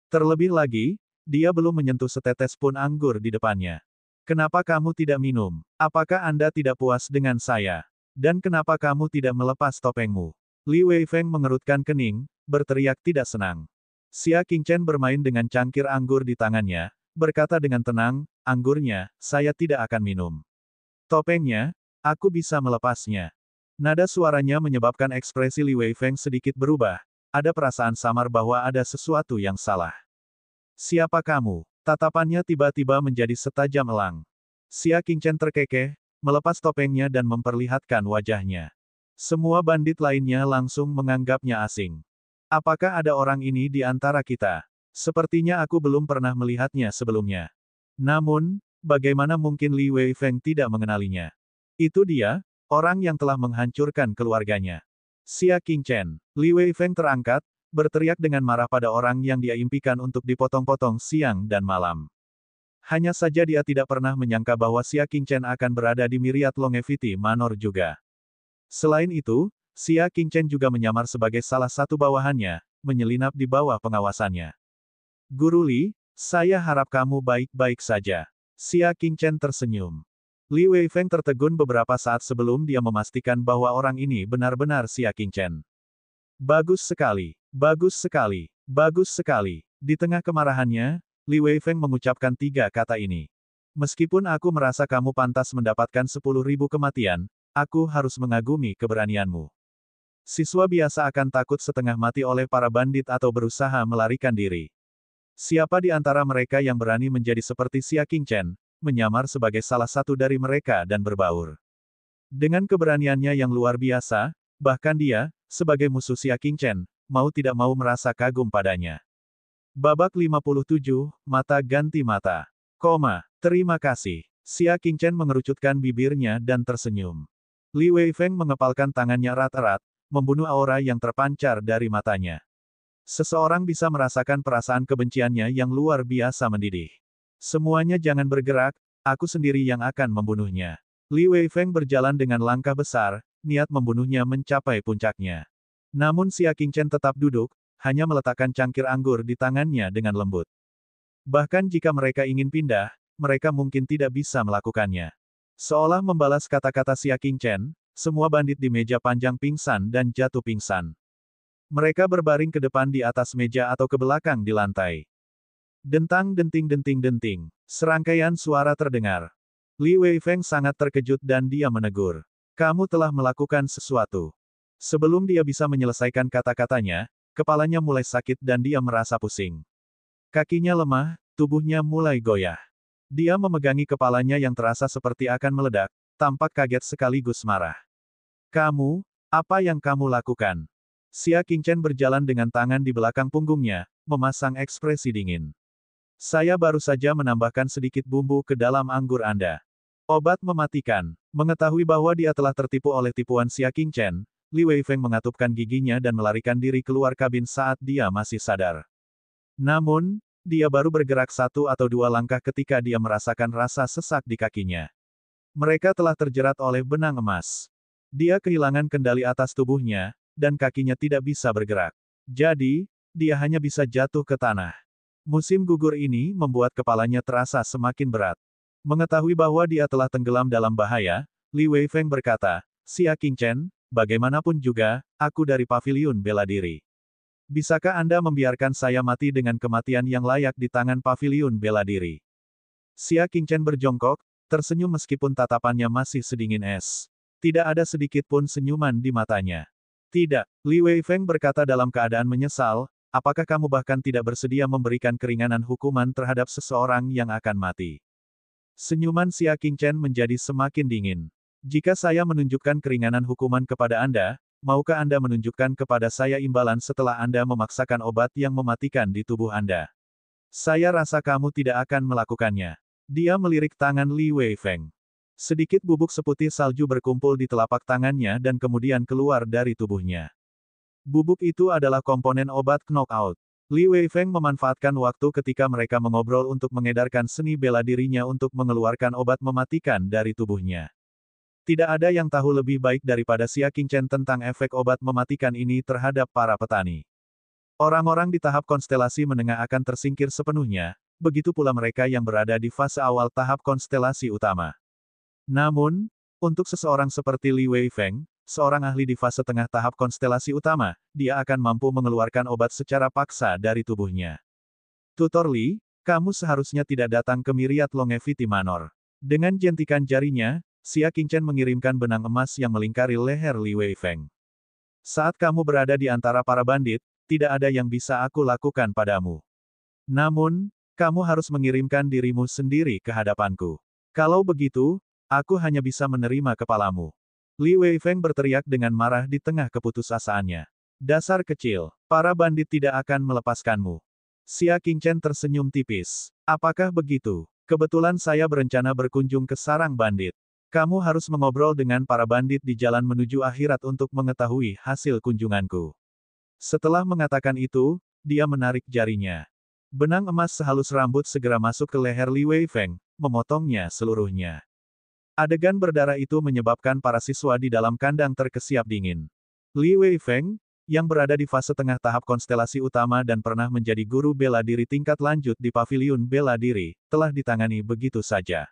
Terlebih lagi, dia belum menyentuh setetes pun anggur di depannya. Kenapa kamu tidak minum? Apakah Anda tidak puas dengan saya? Dan kenapa kamu tidak melepas topengmu? Li Weifeng mengerutkan kening, berteriak tidak senang. Xia Qingchen bermain dengan cangkir anggur di tangannya, berkata dengan tenang, anggurnya, saya tidak akan minum. Topengnya, aku bisa melepasnya. Nada suaranya menyebabkan ekspresi Li Weifeng sedikit berubah, ada perasaan samar bahwa ada sesuatu yang salah. Siapa kamu? Tatapannya tiba-tiba menjadi setajam elang. Xia Qingchen terkekeh, melepas topengnya dan memperlihatkan wajahnya. Semua bandit lainnya langsung menganggapnya asing. Apakah ada orang ini di antara kita? Sepertinya aku belum pernah melihatnya sebelumnya. Namun, bagaimana mungkin Li Weifeng tidak mengenalinya? Itu dia, orang yang telah menghancurkan keluarganya. Xia Qingchen. Li Weifeng terangkat, berteriak dengan marah pada orang yang dia impikan untuk dipotong-potong siang dan malam. Hanya saja dia tidak pernah menyangka bahwa Xia Qingchen akan berada di Myriad Longevity Manor juga. Selain itu, Xia Qingchen juga menyamar sebagai salah satu bawahannya, menyelinap di bawah pengawasannya. Guru Li, saya harap kamu baik-baik saja. Xia Qingchen tersenyum. Li Weifeng tertegun beberapa saat sebelum dia memastikan bahwa orang ini benar-benar Xia Qingchen. Bagus sekali, bagus sekali, bagus sekali. Di tengah kemarahannya, Li Weifeng mengucapkan 3 kata ini. Meskipun aku merasa kamu pantas mendapatkan 10.000 kematian, aku harus mengagumi keberanianmu. Siswa biasa akan takut setengah mati oleh para bandit atau berusaha melarikan diri. Siapa di antara mereka yang berani menjadi seperti Xia Qingchen, menyamar sebagai salah satu dari mereka dan berbaur. Dengan keberaniannya yang luar biasa, bahkan dia, sebagai musuh Xia Qingchen, mau tidak mau merasa kagum padanya. Babak 57, mata ganti mata. Terima kasih. Xia Qingchen mengerucutkan bibirnya dan tersenyum. Li Weifeng mengepalkan tangannya erat-erat, membunuh aura yang terpancar dari matanya. Seseorang bisa merasakan perasaan kebenciannya yang luar biasa mendidih. Semuanya jangan bergerak, aku sendiri yang akan membunuhnya. Li Weifeng berjalan dengan langkah besar, niat membunuhnya mencapai puncaknya. Namun Xia Qingchen tetap duduk, hanya meletakkan cangkir anggur di tangannya dengan lembut. Bahkan jika mereka ingin pindah, mereka mungkin tidak bisa melakukannya. Seolah membalas kata-kata Xia Qingchen, semua bandit di meja panjang pingsan dan jatuh pingsan. Mereka berbaring ke depan di atas meja atau ke belakang di lantai. Dentang-denting-denting-denting. Serangkaian suara terdengar. Li Weifeng sangat terkejut dan dia menegur. Kamu telah melakukan sesuatu. Sebelum dia bisa menyelesaikan kata-katanya, kepalanya mulai sakit dan dia merasa pusing. Kakinya lemah, tubuhnya mulai goyah. Dia memegangi kepalanya yang terasa seperti akan meledak, tampak kaget sekaligus marah. Kamu, apa yang kamu lakukan? Xia Qingchen berjalan dengan tangan di belakang punggungnya, memasang ekspresi dingin. Saya baru saja menambahkan sedikit bumbu ke dalam anggur Anda. Obat mematikan. Mengetahui bahwa dia telah tertipu oleh tipuan Xia Qingchen, Li Weifeng mengatupkan giginya dan melarikan diri keluar kabin saat dia masih sadar. Namun, dia baru bergerak 1 atau 2 langkah ketika dia merasakan rasa sesak di kakinya. Mereka telah terjerat oleh benang emas. Dia kehilangan kendali atas tubuhnya, dan kakinya tidak bisa bergerak. Jadi, dia hanya bisa jatuh ke tanah. Musim gugur ini membuat kepalanya terasa semakin berat. Mengetahui bahwa dia telah tenggelam dalam bahaya, Li Weifeng berkata, Xia Qingchen, bagaimanapun juga, aku dari Paviliun Bela Diri. Bisakah Anda membiarkan saya mati dengan kematian yang layak di tangan Paviliun Bela Diri? Xia Qingchen berjongkok, tersenyum meskipun tatapannya masih sedingin es. Tidak ada sedikit pun senyuman di matanya. Tidak, Li Weifeng berkata dalam keadaan menyesal, apakah kamu bahkan tidak bersedia memberikan keringanan hukuman terhadap seseorang yang akan mati? Senyuman Xia Qingchen menjadi semakin dingin. Jika saya menunjukkan keringanan hukuman kepada Anda, maukah Anda menunjukkan kepada saya imbalan setelah Anda memaksakan obat yang mematikan di tubuh Anda? Saya rasa kamu tidak akan melakukannya. Dia melirik tangan Li Weifeng. Sedikit bubuk seputih salju berkumpul di telapak tangannya dan kemudian keluar dari tubuhnya. Bubuk itu adalah komponen obat knockout. Li Weifeng memanfaatkan waktu ketika mereka mengobrol untuk mengedarkan seni bela dirinya untuk mengeluarkan obat mematikan dari tubuhnya. Tidak ada yang tahu lebih baik daripada Xia Qingchen tentang efek obat mematikan ini terhadap para petani. Orang-orang di tahap konstelasi menengah akan tersingkir sepenuhnya, begitu pula mereka yang berada di fase awal tahap konstelasi utama. Namun, Untuk seseorang seperti Li Weifeng, seorang ahli di fase tengah tahap konstelasi utama, dia akan mampu mengeluarkan obat secara paksa dari tubuhnya. Tutor Li, kamu seharusnya tidak datang ke Myriad Longevity Manor. Dengan jentikan jarinya, Xia Qingchen mengirimkan benang emas yang melingkari leher Li Weifeng. Saat kamu berada di antara para bandit, tidak ada yang bisa aku lakukan padamu. Namun, kamu harus mengirimkan dirimu sendiri ke hadapanku. Kalau begitu, aku hanya bisa menerima kepalamu. Li Weifeng berteriak dengan marah di tengah keputusasaannya. Dasar kecil, para bandit tidak akan melepaskanmu. Xia Qingchen tersenyum tipis. Apakah begitu? Kebetulan saya berencana berkunjung ke sarang bandit. Kamu harus mengobrol dengan para bandit di jalan menuju akhirat untuk mengetahui hasil kunjunganku. Setelah mengatakan itu, dia menarik jarinya. Benang emas sehalus rambut segera masuk ke leher Li Weifeng, memotongnya seluruhnya. Adegan berdarah itu menyebabkan para siswa di dalam kandang terkesiap dingin. Li Weifeng, yang berada di fase tengah tahap konstelasi utama dan pernah menjadi guru bela diri tingkat lanjut di paviliun bela diri, telah ditangani begitu saja.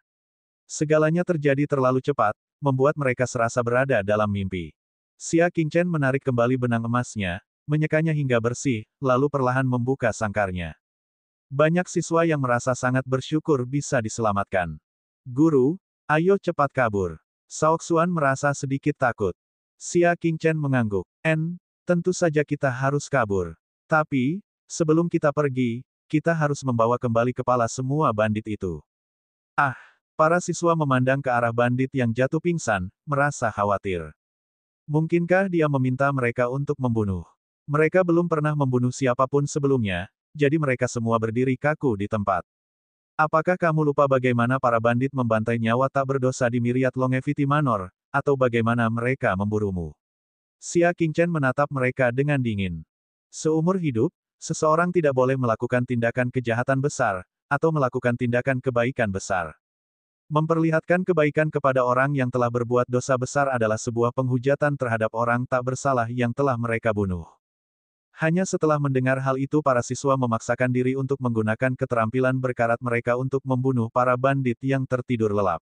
Segalanya terjadi terlalu cepat, membuat mereka serasa berada dalam mimpi. Xia Qingchen menarik kembali benang emasnya, menyekanya hingga bersih, lalu perlahan membuka sangkarnya. Banyak siswa yang merasa sangat bersyukur bisa diselamatkan. Guru, ayo cepat kabur. Shaoxuan merasa sedikit takut. Xia Qingchen mengangguk. Tentu saja kita harus kabur. Tapi, sebelum kita pergi, kita harus membawa kembali kepala semua bandit itu. Para siswa memandang ke arah bandit yang jatuh pingsan, merasa khawatir. Mungkinkah dia meminta mereka untuk membunuh? Mereka belum pernah membunuh siapapun sebelumnya, jadi mereka semua berdiri kaku di tempat. Apakah kamu lupa bagaimana para bandit membantai nyawa tak berdosa di Myriad Longevity Manor, atau bagaimana mereka memburumu? Xia Qingchen menatap mereka dengan dingin. Seumur hidup, seseorang tidak boleh melakukan tindakan kejahatan besar, atau melakukan tindakan kebaikan besar. Memperlihatkan kebaikan kepada orang yang telah berbuat dosa besar adalah sebuah penghujatan terhadap orang tak bersalah yang telah mereka bunuh. Hanya setelah mendengar hal itu para siswa memaksakan diri untuk menggunakan keterampilan berkarat mereka untuk membunuh para bandit yang tertidur lelap.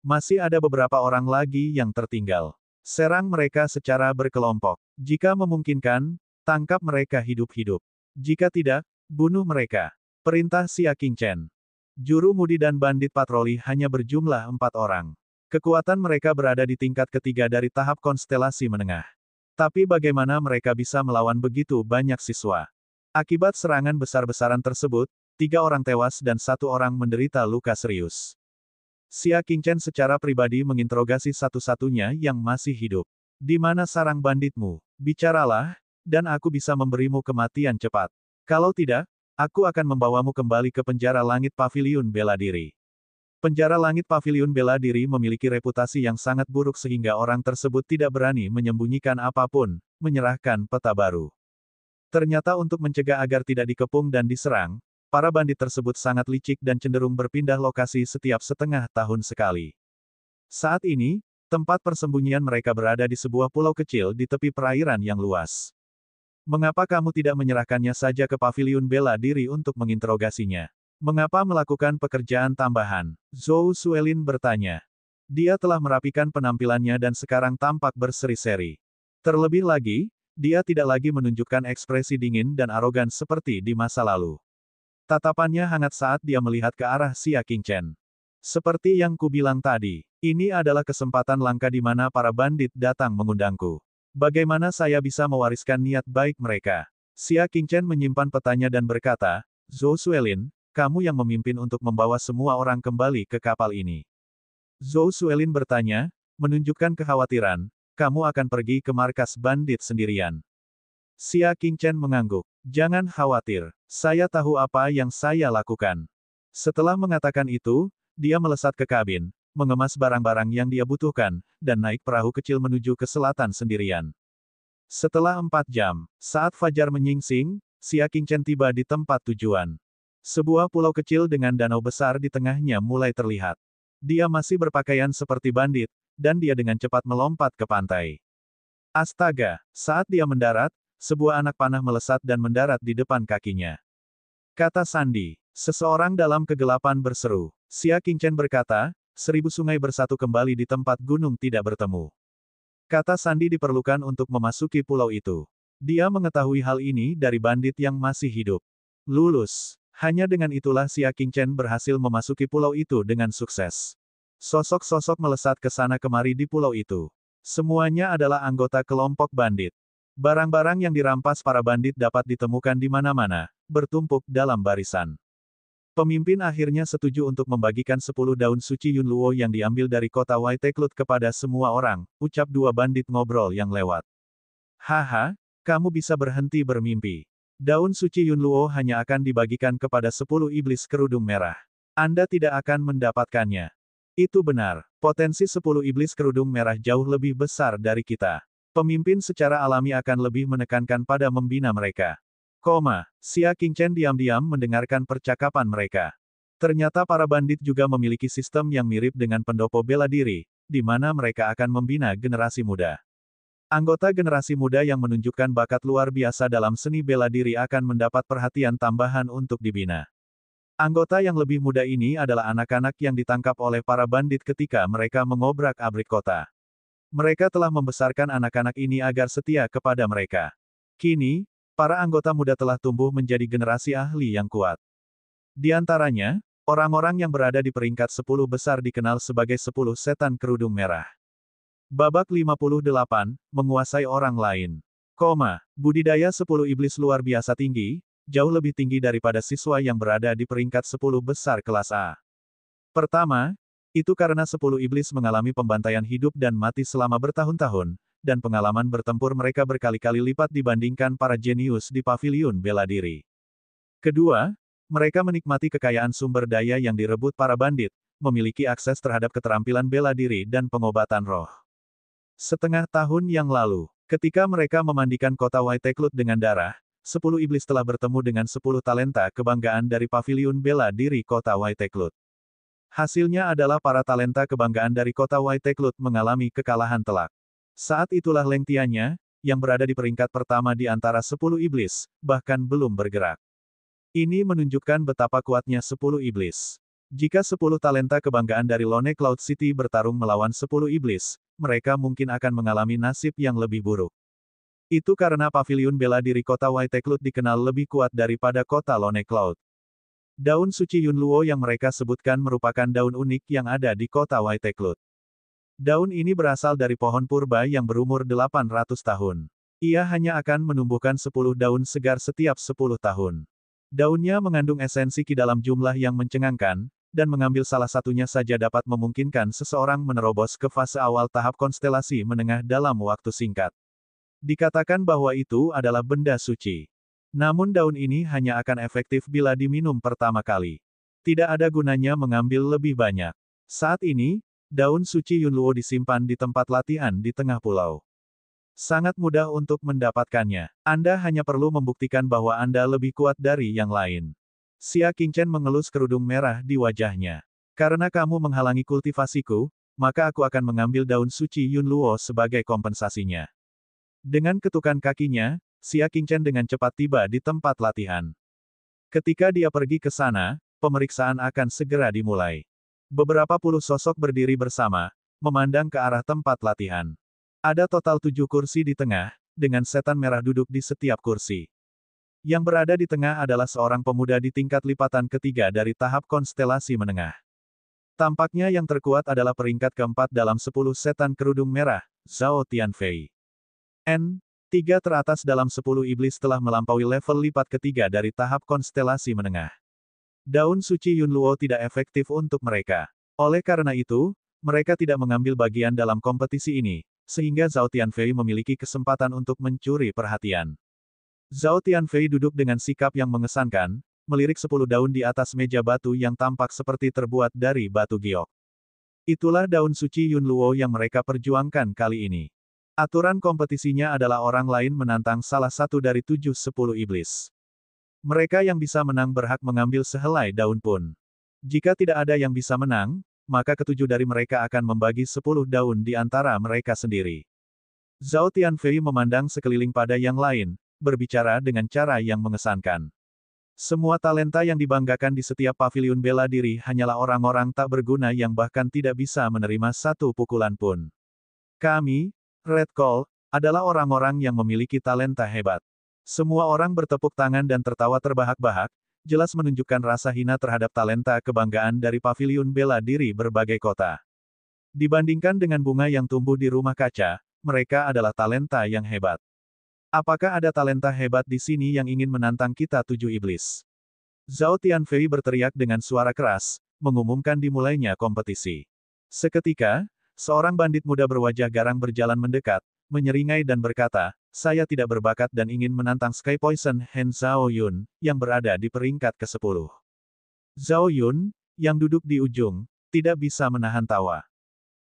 Masih ada beberapa orang lagi yang tertinggal. Serang mereka secara berkelompok. Jika memungkinkan, tangkap mereka hidup-hidup. Jika tidak, bunuh mereka. Perintah Xia Qingchen. Juru mudi dan bandit patroli hanya berjumlah 4 orang. Kekuatan mereka berada di tingkat ketiga dari tahap konstelasi menengah. Tapi bagaimana mereka bisa melawan begitu banyak siswa? Akibat serangan besar-besaran tersebut, 3 orang tewas dan 1 orang menderita luka serius. Xia Qingchen secara pribadi menginterogasi satu-satunya yang masih hidup. Di mana sarang banditmu? Bicaralah, dan aku bisa memberimu kematian cepat. Kalau tidak, aku akan membawamu kembali ke penjara langit paviliun bela diri. Penjara langit paviliun bela diri memiliki reputasi yang sangat buruk sehingga orang tersebut tidak berani menyembunyikan apapun, menyerahkan peta baru. Ternyata untuk mencegah agar tidak dikepung dan diserang, para bandit tersebut sangat licik dan cenderung berpindah lokasi setiap setengah tahun sekali. Saat ini, tempat persembunyian mereka berada di sebuah pulau kecil di tepi perairan yang luas. Mengapa kamu tidak menyerahkannya saja ke paviliun bela diri untuk menginterogasinya? Mengapa melakukan pekerjaan tambahan? Zhou Suelin bertanya. Dia telah merapikan penampilannya dan sekarang tampak berseri-seri. Terlebih lagi, dia tidak lagi menunjukkan ekspresi dingin dan arogan seperti di masa lalu. Tatapannya hangat saat dia melihat ke arah Xia Qingchen. Seperti yang kubilang tadi, ini adalah kesempatan langka di mana para bandit datang mengundangku. Bagaimana saya bisa mewariskan niat baik mereka? Xia Qingchen menyimpan petanya dan berkata, Zhou Suelin, kamu yang memimpin untuk membawa semua orang kembali ke kapal ini. Zhou Suelin bertanya, menunjukkan kekhawatiran, kamu akan pergi ke markas bandit sendirian. Xia Qingchen mengangguk. Jangan khawatir, saya tahu apa yang saya lakukan. Setelah mengatakan itu, dia melesat ke kabin, mengemas barang-barang yang dia butuhkan, dan naik perahu kecil menuju ke selatan sendirian. Setelah 4 jam, saat fajar menyingsing, Xia Qingchen tiba di tempat tujuan. Sebuah pulau kecil dengan danau besar di tengahnya mulai terlihat. Dia masih berpakaian seperti bandit, dan dia dengan cepat melompat ke pantai. Astaga, saat dia mendarat, sebuah anak panah melesat dan mendarat di depan kakinya. Kata Sandi, seseorang dalam kegelapan berseru. Xia Qingchen berkata, 1000 sungai bersatu kembali di tempat gunung tidak bertemu. Kata sandi diperlukan untuk memasuki pulau itu. Dia mengetahui hal ini dari bandit yang masih hidup. Lulus. Hanya dengan itulah Xia Qingchen berhasil memasuki pulau itu dengan sukses. Sosok-sosok melesat ke sana kemari di pulau itu. Semuanya adalah anggota kelompok bandit. Barang-barang yang dirampas para bandit dapat ditemukan di mana-mana, bertumpuk dalam barisan. Pemimpin akhirnya setuju untuk membagikan 10 daun suci Yunluo yang diambil dari kota Waiteklut kepada semua orang, ucap dua bandit ngobrol yang lewat. Haha, kamu bisa berhenti bermimpi. Daun suci Yunluo hanya akan dibagikan kepada 10 iblis kerudung merah. Anda tidak akan mendapatkannya. Itu benar, potensi 10 iblis kerudung merah jauh lebih besar dari kita. Pemimpin secara alami akan lebih menekankan pada membina mereka. Xia Qingchen diam-diam mendengarkan percakapan mereka. Ternyata para bandit juga memiliki sistem yang mirip dengan pendopo bela diri, di mana mereka akan membina generasi muda. Anggota generasi muda yang menunjukkan bakat luar biasa dalam seni bela diri akan mendapat perhatian tambahan untuk dibina. Anggota yang lebih muda ini adalah anak-anak yang ditangkap oleh para bandit ketika mereka mengobrak-abrik kota. Mereka telah membesarkan anak-anak ini agar setia kepada mereka. Kini, para anggota muda telah tumbuh menjadi generasi ahli yang kuat. Di antaranya, orang-orang yang berada di peringkat 10 besar dikenal sebagai 10 setan kerudung merah. Babak 58, menguasai orang lain. Budidaya 10 iblis luar biasa tinggi, jauh lebih tinggi daripada siswa yang berada di peringkat 10 besar kelas A. Pertama, itu karena 10 iblis mengalami pembantaian hidup dan mati selama bertahun-tahun, dan pengalaman bertempur mereka berkali-kali lipat dibandingkan para jenius di paviliun bela diri. Kedua, mereka menikmati kekayaan sumber daya yang direbut para bandit, memiliki akses terhadap keterampilan bela diri dan pengobatan roh. Setengah tahun yang lalu, ketika mereka memandikan kota Waiteklut dengan darah, 10 iblis telah bertemu dengan 10 talenta kebanggaan dari paviliun bela diri kota Waiteklut. Hasilnya adalah para talenta kebanggaan dari kota Waiteklut mengalami kekalahan telak. Saat itulah Leng Tianya, yang berada di peringkat pertama di antara 10 iblis, bahkan belum bergerak. Ini menunjukkan betapa kuatnya 10 iblis. Jika 10 talenta kebanggaan dari Lone Cloud City bertarung melawan 10 iblis, mereka mungkin akan mengalami nasib yang lebih buruk. Itu karena paviliun bela diri kota Waiteklut dikenal lebih kuat daripada kota Lone Cloud. Daun suci Yunluo yang mereka sebutkan merupakan daun unik yang ada di kota Waiteklut. Daun ini berasal dari pohon purba yang berumur 800 tahun. Ia hanya akan menumbuhkan 10 daun segar setiap 10 tahun. Daunnya mengandung esensi ki dalam jumlah yang mencengangkan, dan mengambil salah satunya saja dapat memungkinkan seseorang menerobos ke fase awal tahap konstelasi menengah dalam waktu singkat. Dikatakan bahwa itu adalah benda suci. Namun daun ini hanya akan efektif bila diminum pertama kali. Tidak ada gunanya mengambil lebih banyak. Saat ini, daun suci Yunluo disimpan di tempat latihan di tengah pulau. Sangat mudah untuk mendapatkannya. Anda hanya perlu membuktikan bahwa Anda lebih kuat dari yang lain. Xia Qingchen mengelus kerudung merah di wajahnya. Karena kamu menghalangi kultivasiku, maka aku akan mengambil daun suci Yunluo sebagai kompensasinya. Dengan ketukan kakinya, Xia Qingchen dengan cepat tiba di tempat latihan. Ketika dia pergi ke sana, pemeriksaan akan segera dimulai. Beberapa puluh sosok berdiri bersama, memandang ke arah tempat latihan. Ada total 7 kursi di tengah, dengan setan merah duduk di setiap kursi. Yang berada di tengah adalah seorang pemuda di tingkat lipatan ketiga dari tahap konstelasi menengah. Tampaknya yang terkuat adalah peringkat keempat dalam 10 setan kerudung merah, Zhao Tianfei. Tiga teratas dalam 10 iblis telah melampaui level lipat ketiga dari tahap konstelasi menengah. Daun suci Yunluo tidak efektif untuk mereka. Oleh karena itu, mereka tidak mengambil bagian dalam kompetisi ini, sehingga Zhao Tianfei memiliki kesempatan untuk mencuri perhatian. Zhao Tianfei duduk dengan sikap yang mengesankan, melirik 10 daun di atas meja batu yang tampak seperti terbuat dari batu giok. Itulah daun suci Yunluo yang mereka perjuangkan kali ini. Aturan kompetisinya adalah orang lain menantang salah satu dari 7-10 iblis. Mereka yang bisa menang berhak mengambil sehelai daun pun. Jika tidak ada yang bisa menang, maka ketujuh dari mereka akan membagi 10 daun di antara mereka sendiri. Zhao Tianfei memandang sekeliling pada yang lain, berbicara dengan cara yang mengesankan. Semua talenta yang dibanggakan di setiap paviliun bela diri hanyalah orang-orang tak berguna yang bahkan tidak bisa menerima satu pukulan pun. Kami, Red Call, adalah orang-orang yang memiliki talenta hebat. Semua orang bertepuk tangan dan tertawa terbahak-bahak, jelas menunjukkan rasa hina terhadap talenta kebanggaan dari paviliun bela diri berbagai kota. Dibandingkan dengan bunga yang tumbuh di rumah kaca, mereka adalah talenta yang hebat. Apakah ada talenta hebat di sini yang ingin menantang kita 7 iblis? Zhao Tianfei berteriak dengan suara keras, mengumumkan dimulainya kompetisi. Seketika, seorang bandit muda berwajah garang berjalan mendekat, menyeringai dan berkata, saya tidak berbakat dan ingin menantang Sky Poison Hen Zhao Yun, yang berada di peringkat ke-10. Zhao Yun, yang duduk di ujung, tidak bisa menahan tawa.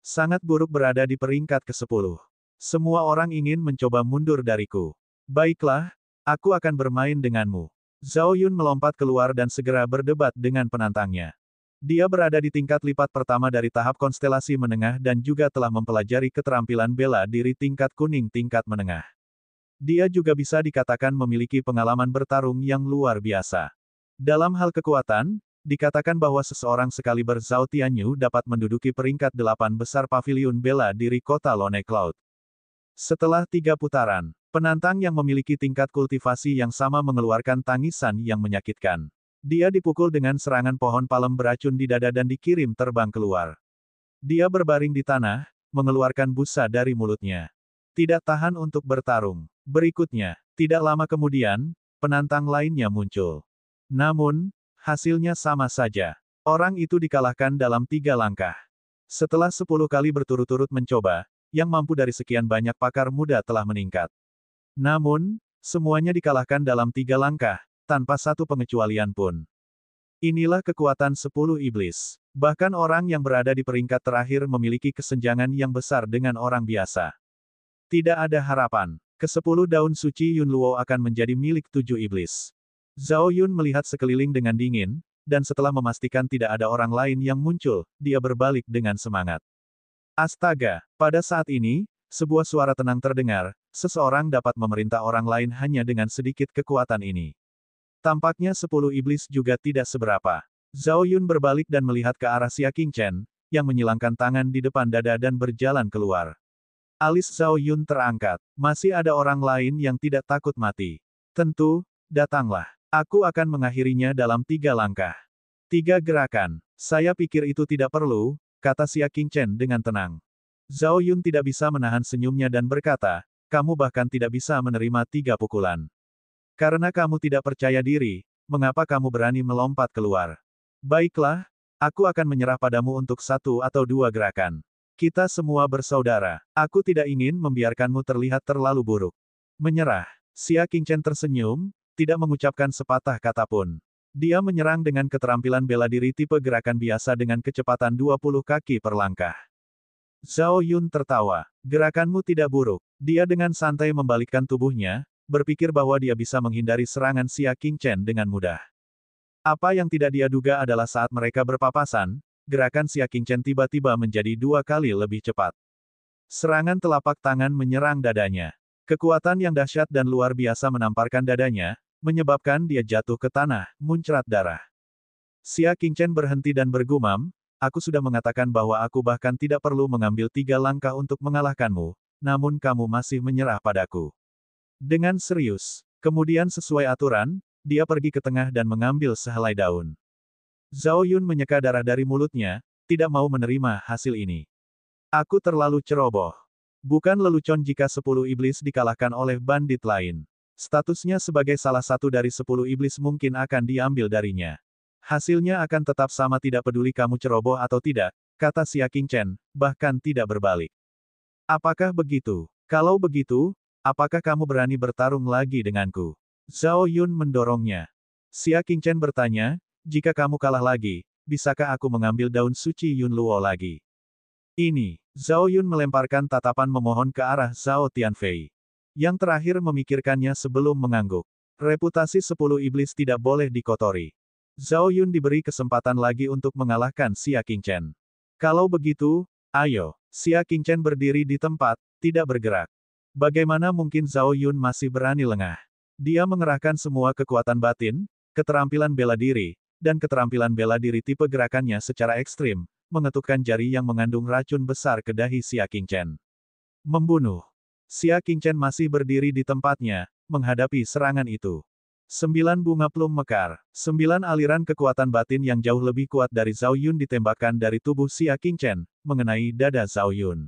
Sangat buruk berada di peringkat ke-10. Semua orang ingin mencoba mundur dariku. Baiklah, aku akan bermain denganmu. Zhao Yun melompat keluar dan segera berdebat dengan penantangnya. Dia berada di tingkat lipat pertama dari tahap konstelasi menengah dan juga telah mempelajari keterampilan bela diri tingkat kuning tingkat menengah. Dia juga bisa dikatakan memiliki pengalaman bertarung yang luar biasa. Dalam hal kekuatan, dikatakan bahwa seseorang sekaliber Zhao Tianyu dapat menduduki peringkat 8 besar paviliun bela diri kota Lone Cloud. Setelah 3 putaran, penantang yang memiliki tingkat kultivasi yang sama mengeluarkan tangisan yang menyakitkan. Dia dipukul dengan serangan pohon palem beracun di dada dan dikirim terbang keluar. Dia berbaring di tanah, mengeluarkan busa dari mulutnya. Tidak tahan untuk bertarung. Berikutnya, tidak lama kemudian, penantang lainnya muncul. Namun, hasilnya sama saja. Orang itu dikalahkan dalam 3 langkah. Setelah 10 kali berturut-turut mencoba, yang mampu dari sekian banyak pakar muda telah meningkat. Namun, semuanya dikalahkan dalam 3 langkah, tanpa satu pengecualian pun. Inilah kekuatan 10 iblis. Bahkan orang yang berada di peringkat terakhir memiliki kesenjangan yang besar dengan orang biasa. Tidak ada harapan. Ke-10 daun suci Yun Luo akan menjadi milik 7 iblis. Zhao Yun melihat sekeliling dengan dingin, dan setelah memastikan tidak ada orang lain yang muncul, dia berbalik dengan semangat. Astaga, pada saat ini, sebuah suara tenang terdengar, seseorang dapat memerintah orang lain hanya dengan sedikit kekuatan ini. Tampaknya 10 iblis juga tidak seberapa. Zhao Yun berbalik dan melihat ke arah Xia Qingchen, yang menyilangkan tangan di depan dada dan berjalan keluar. Alis Zhao Yun terangkat. Masih ada orang lain yang tidak takut mati. Tentu, datanglah. Aku akan mengakhirinya dalam 3 langkah. 3 gerakan. Saya pikir itu tidak perlu, kata Xia Qingchen dengan tenang. Zhao Yun tidak bisa menahan senyumnya dan berkata, kamu bahkan tidak bisa menerima 3 pukulan. Karena kamu tidak percaya diri, mengapa kamu berani melompat keluar? Baiklah, aku akan menyerah padamu untuk 1 atau 2 gerakan. Kita semua bersaudara. Aku tidak ingin membiarkanmu terlihat terlalu buruk. Menyerah. Xia Qingchen tersenyum, tidak mengucapkan sepatah kata pun. Dia menyerang dengan keterampilan bela diri tipe gerakan biasa dengan kecepatan 20 kaki per langkah. Zhao Yun tertawa. Gerakanmu tidak buruk. Dia dengan santai membalikkan tubuhnya, berpikir bahwa dia bisa menghindari serangan Xia Qingchen dengan mudah. Apa yang tidak dia duga adalah saat mereka berpapasan, gerakan Xia Qingchen tiba-tiba menjadi 2 kali lebih cepat. Serangan telapak tangan menyerang dadanya. Kekuatan yang dahsyat dan luar biasa menamparkan dadanya, menyebabkan dia jatuh ke tanah, muncrat darah. Xia Qingchen berhenti dan bergumam, aku sudah mengatakan bahwa aku bahkan tidak perlu mengambil 3 langkah untuk mengalahkanmu, namun kamu masih menyerah padaku. Dengan serius. Kemudian sesuai aturan, dia pergi ke tengah dan mengambil sehelai daun. Zhao Yun menyeka darah dari mulutnya, tidak mau menerima hasil ini. Aku terlalu ceroboh. Bukan lelucon jika 10 iblis dikalahkan oleh bandit lain. Statusnya sebagai salah satu dari 10 iblis mungkin akan diambil darinya. Hasilnya akan tetap sama tidak peduli kamu ceroboh atau tidak, kata Xia Qingchen, bahkan tidak berbalik. Apakah begitu? Kalau begitu, apakah kamu berani bertarung lagi denganku? Zhao Yun mendorongnya. Xia Qingchen bertanya, jika kamu kalah lagi, bisakah aku mengambil daun suci Yun Luo lagi? Ini, Zhao Yun melemparkan tatapan memohon ke arah Zhao Tianfei. Yang terakhir memikirkannya sebelum mengangguk. Reputasi 10 iblis tidak boleh dikotori. Zhao Yun diberi kesempatan lagi untuk mengalahkan Xia Qingchen. Kalau begitu, ayo. Xia Qingchen berdiri di tempat, tidak bergerak. Bagaimana mungkin Zhao Yun masih berani lengah? Dia mengerahkan semua kekuatan batin, keterampilan bela diri, dan keterampilan bela diri tipe gerakannya secara ekstrim, mengetukkan jari yang mengandung racun besar ke dahi Xia Qingchen. Membunuh. Xia Qingchen masih berdiri di tempatnya, menghadapi serangan itu. 9 bunga plum mekar. 9 aliran kekuatan batin yang jauh lebih kuat dari Zhao Yun ditembakkan dari tubuh Xia Qingchen, mengenai dada Zhao Yun.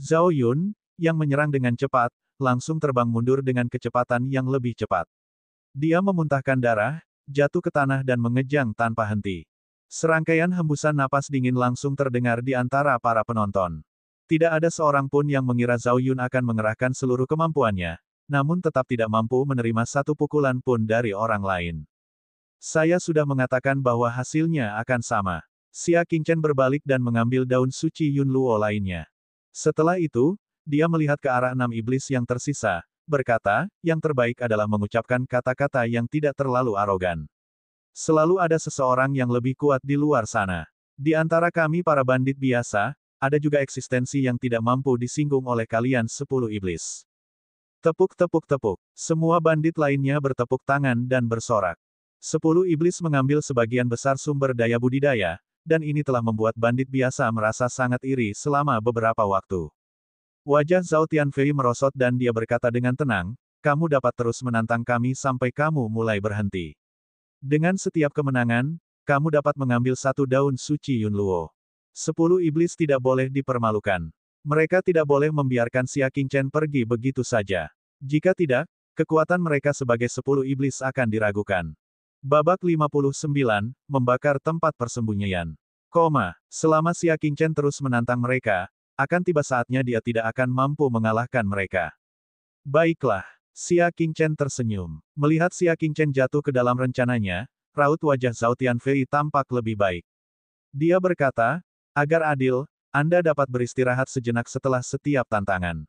Zhao Yun, yang menyerang dengan cepat, langsung terbang mundur dengan kecepatan yang lebih cepat. Dia memuntahkan darah, jatuh ke tanah dan mengejang tanpa henti. Serangkaian hembusan napas dingin langsung terdengar di antara para penonton. Tidak ada seorang pun yang mengira Zhao Yun akan mengerahkan seluruh kemampuannya, namun tetap tidak mampu menerima satu pukulan pun dari orang lain. Saya sudah mengatakan bahwa hasilnya akan sama. Xia Qingchen berbalik dan mengambil daun suci Yun Luo lainnya. Setelah itu, dia melihat ke arah 6 iblis yang tersisa, berkata, yang terbaik adalah mengucapkan kata-kata yang tidak terlalu arogan. Selalu ada seseorang yang lebih kuat di luar sana. Di antara kami para bandit biasa, ada juga eksistensi yang tidak mampu disinggung oleh kalian 10 iblis. Tepuk tepuk tepuk. Semua bandit lainnya bertepuk tangan dan bersorak. 10 iblis mengambil sebagian besar sumber daya budidaya, dan ini telah membuat bandit biasa merasa sangat iri selama beberapa waktu. Wajah Zhao Tianfei merosot dan dia berkata dengan tenang, kamu dapat terus menantang kami sampai kamu mulai berhenti. Dengan setiap kemenangan, kamu dapat mengambil satu daun suci Yun Luo. 10 iblis tidak boleh dipermalukan. Mereka tidak boleh membiarkan Xia Qingchen pergi begitu saja. Jika tidak, kekuatan mereka sebagai 10 iblis akan diragukan. Babak 59, membakar tempat persembunyian. Selama Xia Qingchen terus menantang mereka, akan tiba saatnya dia tidak akan mampu mengalahkan mereka. Baiklah, Xia Qingchen tersenyum. Melihat Xia Qingchen jatuh ke dalam rencananya, raut wajah Zhao Tianfei tampak lebih baik. Dia berkata, agar adil, Anda dapat beristirahat sejenak setelah setiap tantangan.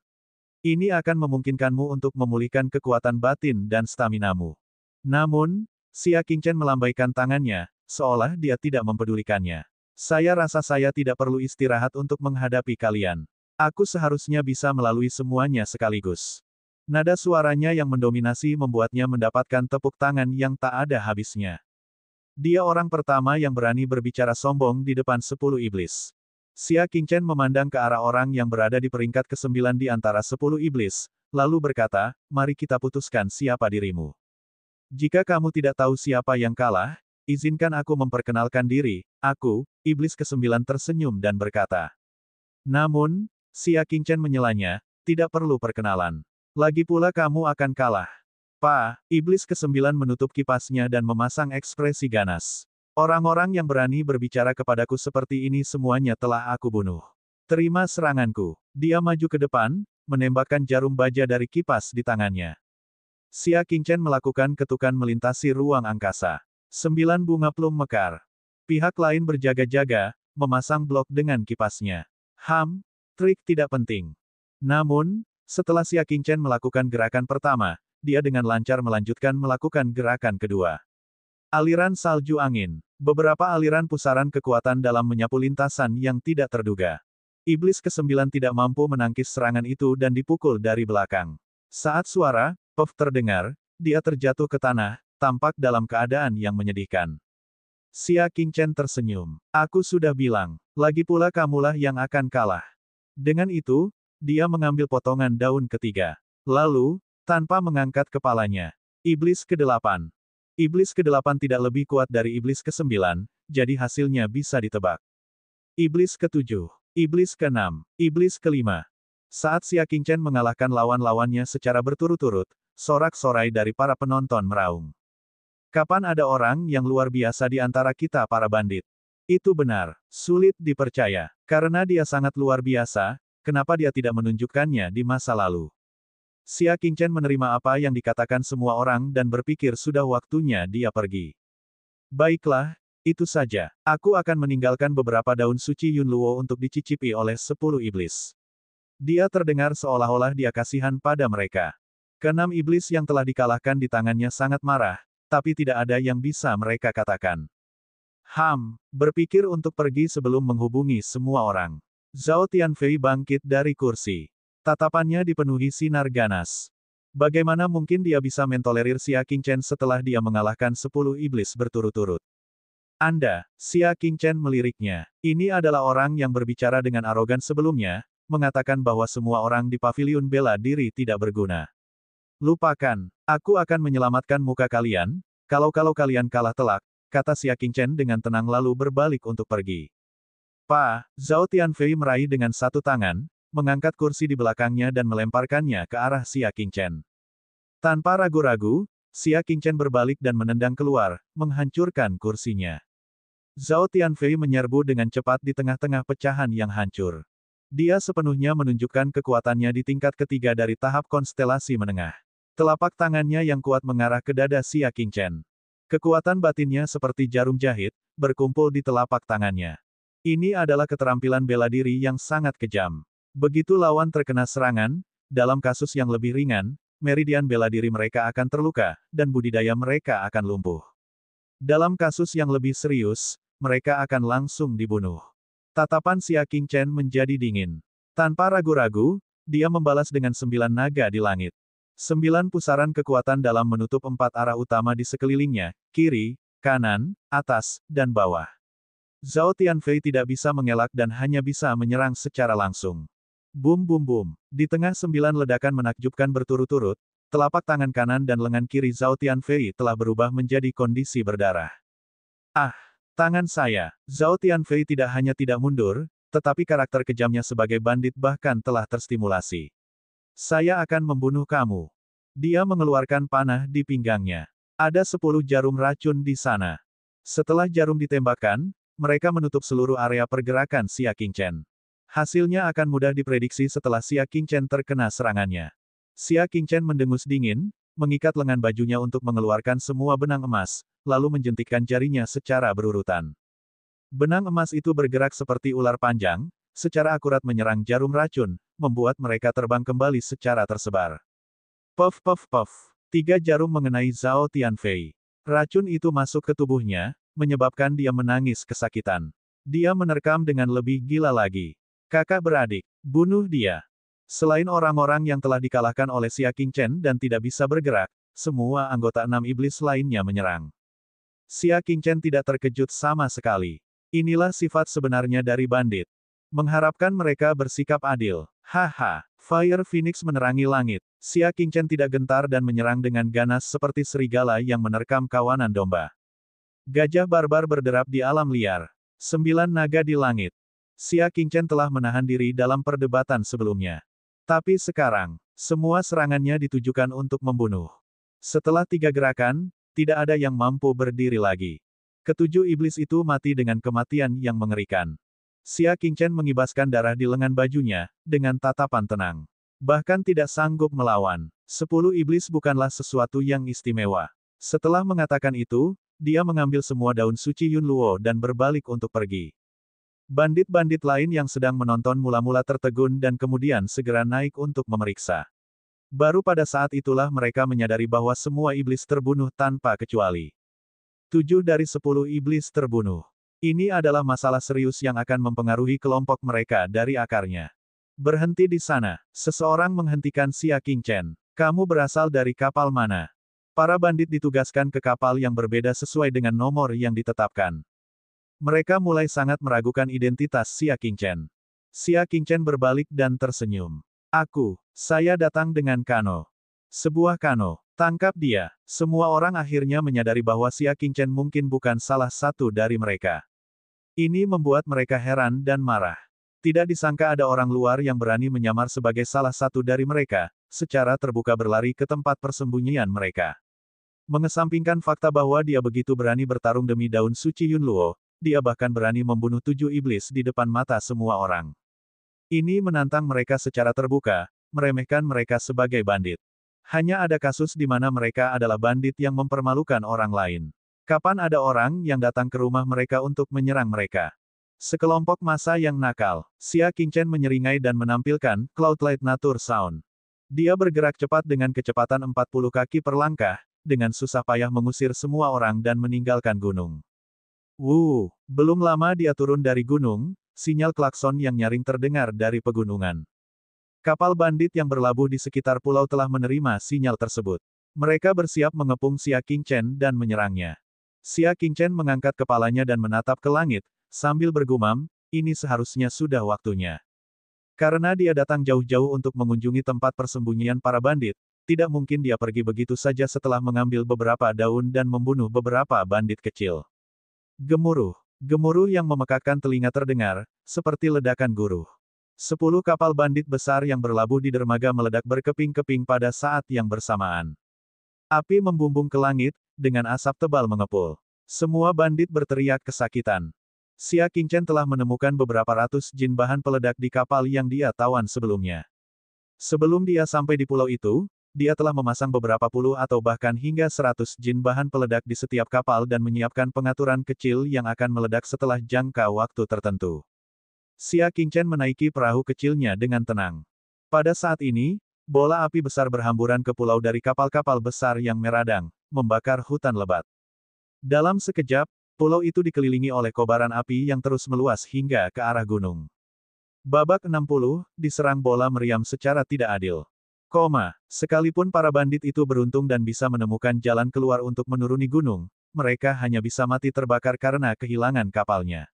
Ini akan memungkinkanmu untuk memulihkan kekuatan batin dan staminamu. Namun, Xia Qingchen melambaikan tangannya, seolah dia tidak mempedulikannya. Saya rasa saya tidak perlu istirahat untuk menghadapi kalian. Aku seharusnya bisa melalui semuanya sekaligus. Nada suaranya yang mendominasi membuatnya mendapatkan tepuk tangan yang tak ada habisnya. Dia orang pertama yang berani berbicara sombong di depan 10 iblis. Xia Qingchen memandang ke arah orang yang berada di peringkat ke-9 di antara 10 iblis, lalu berkata, mari kita putuskan siapa dirimu. Jika kamu tidak tahu siapa yang kalah, izinkan aku memperkenalkan diri, aku, iblis ke-9 tersenyum dan berkata. Namun, Xia Qingchen menyelanya, tidak perlu perkenalan. Lagi pula kamu akan kalah. Iblis ke-9 menutup kipasnya dan memasang ekspresi ganas. Orang-orang yang berani berbicara kepadaku seperti ini semuanya telah aku bunuh. Terima seranganku. Dia maju ke depan, menembakkan jarum baja dari kipas di tangannya. Xia Qingchen melakukan ketukan melintasi ruang angkasa. 9 bunga plum mekar. Pihak lain berjaga-jaga, memasang blok dengan kipasnya. Trik tidak penting. Namun, setelah Xia Qingchen melakukan gerakan pertama, dia dengan lancar melanjutkan melakukan gerakan kedua. Aliran salju angin. Beberapa aliran pusaran kekuatan dalam menyapu lintasan yang tidak terduga. Iblis ke-9 tidak mampu menangkis serangan itu dan dipukul dari belakang. Saat suara, "Puff" terdengar, dia terjatuh ke tanah, tampak dalam keadaan yang menyedihkan. Xia Qingchen tersenyum. Aku sudah bilang, lagi pula kamulah yang akan kalah. Dengan itu, dia mengambil potongan daun ketiga. Lalu, tanpa mengangkat kepalanya, iblis ke-8. Iblis ke-8 tidak lebih kuat dari iblis ke-9, jadi hasilnya bisa ditebak. Iblis ke-7. Iblis ke-6. Iblis ke-5. Saat Xia Qingchen mengalahkan lawan-lawannya secara berturut-turut, sorak-sorai dari para penonton meraung. Kapan ada orang yang luar biasa di antara kita para bandit? Itu benar, sulit dipercaya. Karena dia sangat luar biasa, kenapa dia tidak menunjukkannya di masa lalu? Xia Qingchen menerima apa yang dikatakan semua orang dan berpikir sudah waktunya dia pergi. Baiklah, itu saja. Aku akan meninggalkan beberapa daun suci Yun Luo untuk dicicipi oleh 10 iblis. Dia terdengar seolah-olah dia kasihan pada mereka. Keenam iblis yang telah dikalahkan di tangannya sangat marah, tapi tidak ada yang bisa mereka katakan. Berpikir untuk pergi sebelum menghubungi semua orang. Zhao Tianfei bangkit dari kursi. Tatapannya dipenuhi sinar ganas. Bagaimana mungkin dia bisa mentolerir Xia Qingchen setelah dia mengalahkan 10 iblis berturut-turut? Anda, Xia Qingchen meliriknya. Ini adalah orang yang berbicara dengan arogan sebelumnya, mengatakan bahwa semua orang di paviliun bela diri tidak berguna. Lupakan, aku akan menyelamatkan muka kalian, kalau kalian kalah telak, kata Xia Qingchen dengan tenang lalu berbalik untuk pergi. Zhao Tianfei meraih dengan satu tangan, mengangkat kursi di belakangnya dan melemparkannya ke arah Xia Qingchen. Tanpa ragu-ragu, Xia Qingchen berbalik dan menendang keluar, menghancurkan kursinya. Zhao Tianfei menyerbu dengan cepat di tengah-tengah pecahan yang hancur. Dia sepenuhnya menunjukkan kekuatannya di tingkat ketiga dari tahap konstelasi menengah. Telapak tangannya yang kuat mengarah ke dada Xia Qingchen. Kekuatan batinnya seperti jarum jahit, berkumpul di telapak tangannya. Ini adalah keterampilan bela diri yang sangat kejam. Begitu lawan terkena serangan, dalam kasus yang lebih ringan, meridian bela diri mereka akan terluka, dan budidaya mereka akan lumpuh. Dalam kasus yang lebih serius, mereka akan langsung dibunuh. Tatapan Xia Qingchen menjadi dingin. Tanpa ragu-ragu, dia membalas dengan 9 naga di langit. 9 pusaran kekuatan dalam menutup 4 arah utama di sekelilingnya, kiri, kanan, atas, dan bawah. Zhao Tianfei tidak bisa mengelak dan hanya bisa menyerang secara langsung. Bum bum bum. Di tengah 9 ledakan menakjubkan berturut-turut, telapak tangan kanan dan lengan kiri Zhao Tianfei telah berubah menjadi kondisi berdarah. Tangan saya. Zhao Tianfei tidak hanya tidak mundur, tetapi karakter kejamnya sebagai bandit bahkan telah terstimulasi. Saya akan membunuh kamu. Dia mengeluarkan panah di pinggangnya. Ada 10 jarum racun di sana. Setelah jarum ditembakkan, mereka menutup seluruh area pergerakan Xia Qingchen. Hasilnya akan mudah diprediksi setelah Xia Qingchen terkena serangannya. Xia Qingchen mendengus dingin, mengikat lengan bajunya untuk mengeluarkan semua benang emas, lalu menjentikkan jarinya secara berurutan. Benang emas itu bergerak seperti ular panjang, secara akurat menyerang jarum racun, membuat mereka terbang kembali secara tersebar. Puff puff puff. 3 jarum mengenai Zhao Tianfei. Racun itu masuk ke tubuhnya, menyebabkan dia menangis kesakitan. Dia menerkam dengan lebih gila lagi. Kakak beradik, bunuh dia. Selain orang-orang yang telah dikalahkan oleh Xia Qingchen dan tidak bisa bergerak, semua anggota 6 iblis lainnya menyerang. Xia Qingchen tidak terkejut sama sekali. Inilah sifat sebenarnya dari bandit. Mengharapkan mereka bersikap adil. Haha, Fire Phoenix menerangi langit. Xia Qingchen tidak gentar dan menyerang dengan ganas seperti serigala yang menerkam kawanan domba. Gajah barbar berderap di alam liar. 9 naga di langit. Xia Qingchen telah menahan diri dalam perdebatan sebelumnya. Tapi sekarang, semua serangannya ditujukan untuk membunuh. Setelah 3 gerakan, tidak ada yang mampu berdiri lagi. Ketujuh iblis itu mati dengan kematian yang mengerikan. Xia Qingchen mengibaskan darah di lengan bajunya, dengan tatapan tenang. Bahkan tidak sanggup melawan. 10 iblis bukanlah sesuatu yang istimewa. Setelah mengatakan itu, dia mengambil semua daun suci Yun Luo dan berbalik untuk pergi. Bandit-bandit lain yang sedang menonton mula-mula tertegun dan kemudian segera naik untuk memeriksa. Baru pada saat itulah mereka menyadari bahwa semua iblis terbunuh tanpa kecuali. 7 dari 10 iblis terbunuh. Ini adalah masalah serius yang akan mempengaruhi kelompok mereka dari akarnya. Berhenti di sana. Seseorang menghentikan Xia Qingchen. Kamu berasal dari kapal mana? Para bandit ditugaskan ke kapal yang berbeda sesuai dengan nomor yang ditetapkan. Mereka mulai sangat meragukan identitas Xia Qingchen. Xia Qingchen berbalik dan tersenyum. Saya datang dengan kano. Sebuah kano. Tangkap dia. Semua orang akhirnya menyadari bahwa Xia Qingchen mungkin bukan salah satu dari mereka. Ini membuat mereka heran dan marah. Tidak disangka ada orang luar yang berani menyamar sebagai salah satu dari mereka, secara terbuka berlari ke tempat persembunyian mereka. Mengesampingkan fakta bahwa dia begitu berani bertarung demi daun suci Yun Luo, dia bahkan berani membunuh 7 iblis di depan mata semua orang. Ini menantang mereka secara terbuka, meremehkan mereka sebagai bandit. Hanya ada kasus di mana mereka adalah bandit yang mempermalukan orang lain. Kapan ada orang yang datang ke rumah mereka untuk menyerang mereka? Sekelompok massa yang nakal. Xia Qingchen menyeringai dan menampilkan Cloudlight Nature Sound. Dia bergerak cepat dengan kecepatan 40 kaki per langkah, dengan susah payah mengusir semua orang dan meninggalkan gunung. Belum lama dia turun dari gunung, sinyal klakson yang nyaring terdengar dari pegunungan. Kapal bandit yang berlabuh di sekitar pulau telah menerima sinyal tersebut. Mereka bersiap mengepung Xia Qingchen dan menyerangnya. Xia Qingchen mengangkat kepalanya dan menatap ke langit, sambil bergumam, ini seharusnya sudah waktunya. Karena dia datang jauh-jauh untuk mengunjungi tempat persembunyian para bandit, tidak mungkin dia pergi begitu saja setelah mengambil beberapa daun dan membunuh beberapa bandit kecil. Gemuruh. Gemuruh yang memekakkan telinga terdengar, seperti ledakan guruh. 10 kapal bandit besar yang berlabuh di dermaga meledak berkeping-keping pada saat yang bersamaan. Api membumbung ke langit, dengan asap tebal mengepul. Semua bandit berteriak kesakitan. Xia Qingchen telah menemukan beberapa ratus jin bahan peledak di kapal yang dia tawan sebelumnya. Sebelum dia sampai di pulau itu, dia telah memasang beberapa puluh atau bahkan hingga 100 jin bahan peledak di setiap kapal dan menyiapkan pengaturan kecil yang akan meledak setelah jangka waktu tertentu. Xia Qingchen menaiki perahu kecilnya dengan tenang. Pada saat ini, bola api besar berhamburan ke pulau dari kapal-kapal besar yang meradang, membakar hutan lebat. Dalam sekejap, pulau itu dikelilingi oleh kobaran api yang terus meluas hingga ke arah gunung. Babak 60, diserang bola meriam secara tidak adil. Sekalipun para bandit itu beruntung dan bisa menemukan jalan keluar untuk menuruni gunung, mereka hanya bisa mati terbakar karena kehilangan kapalnya.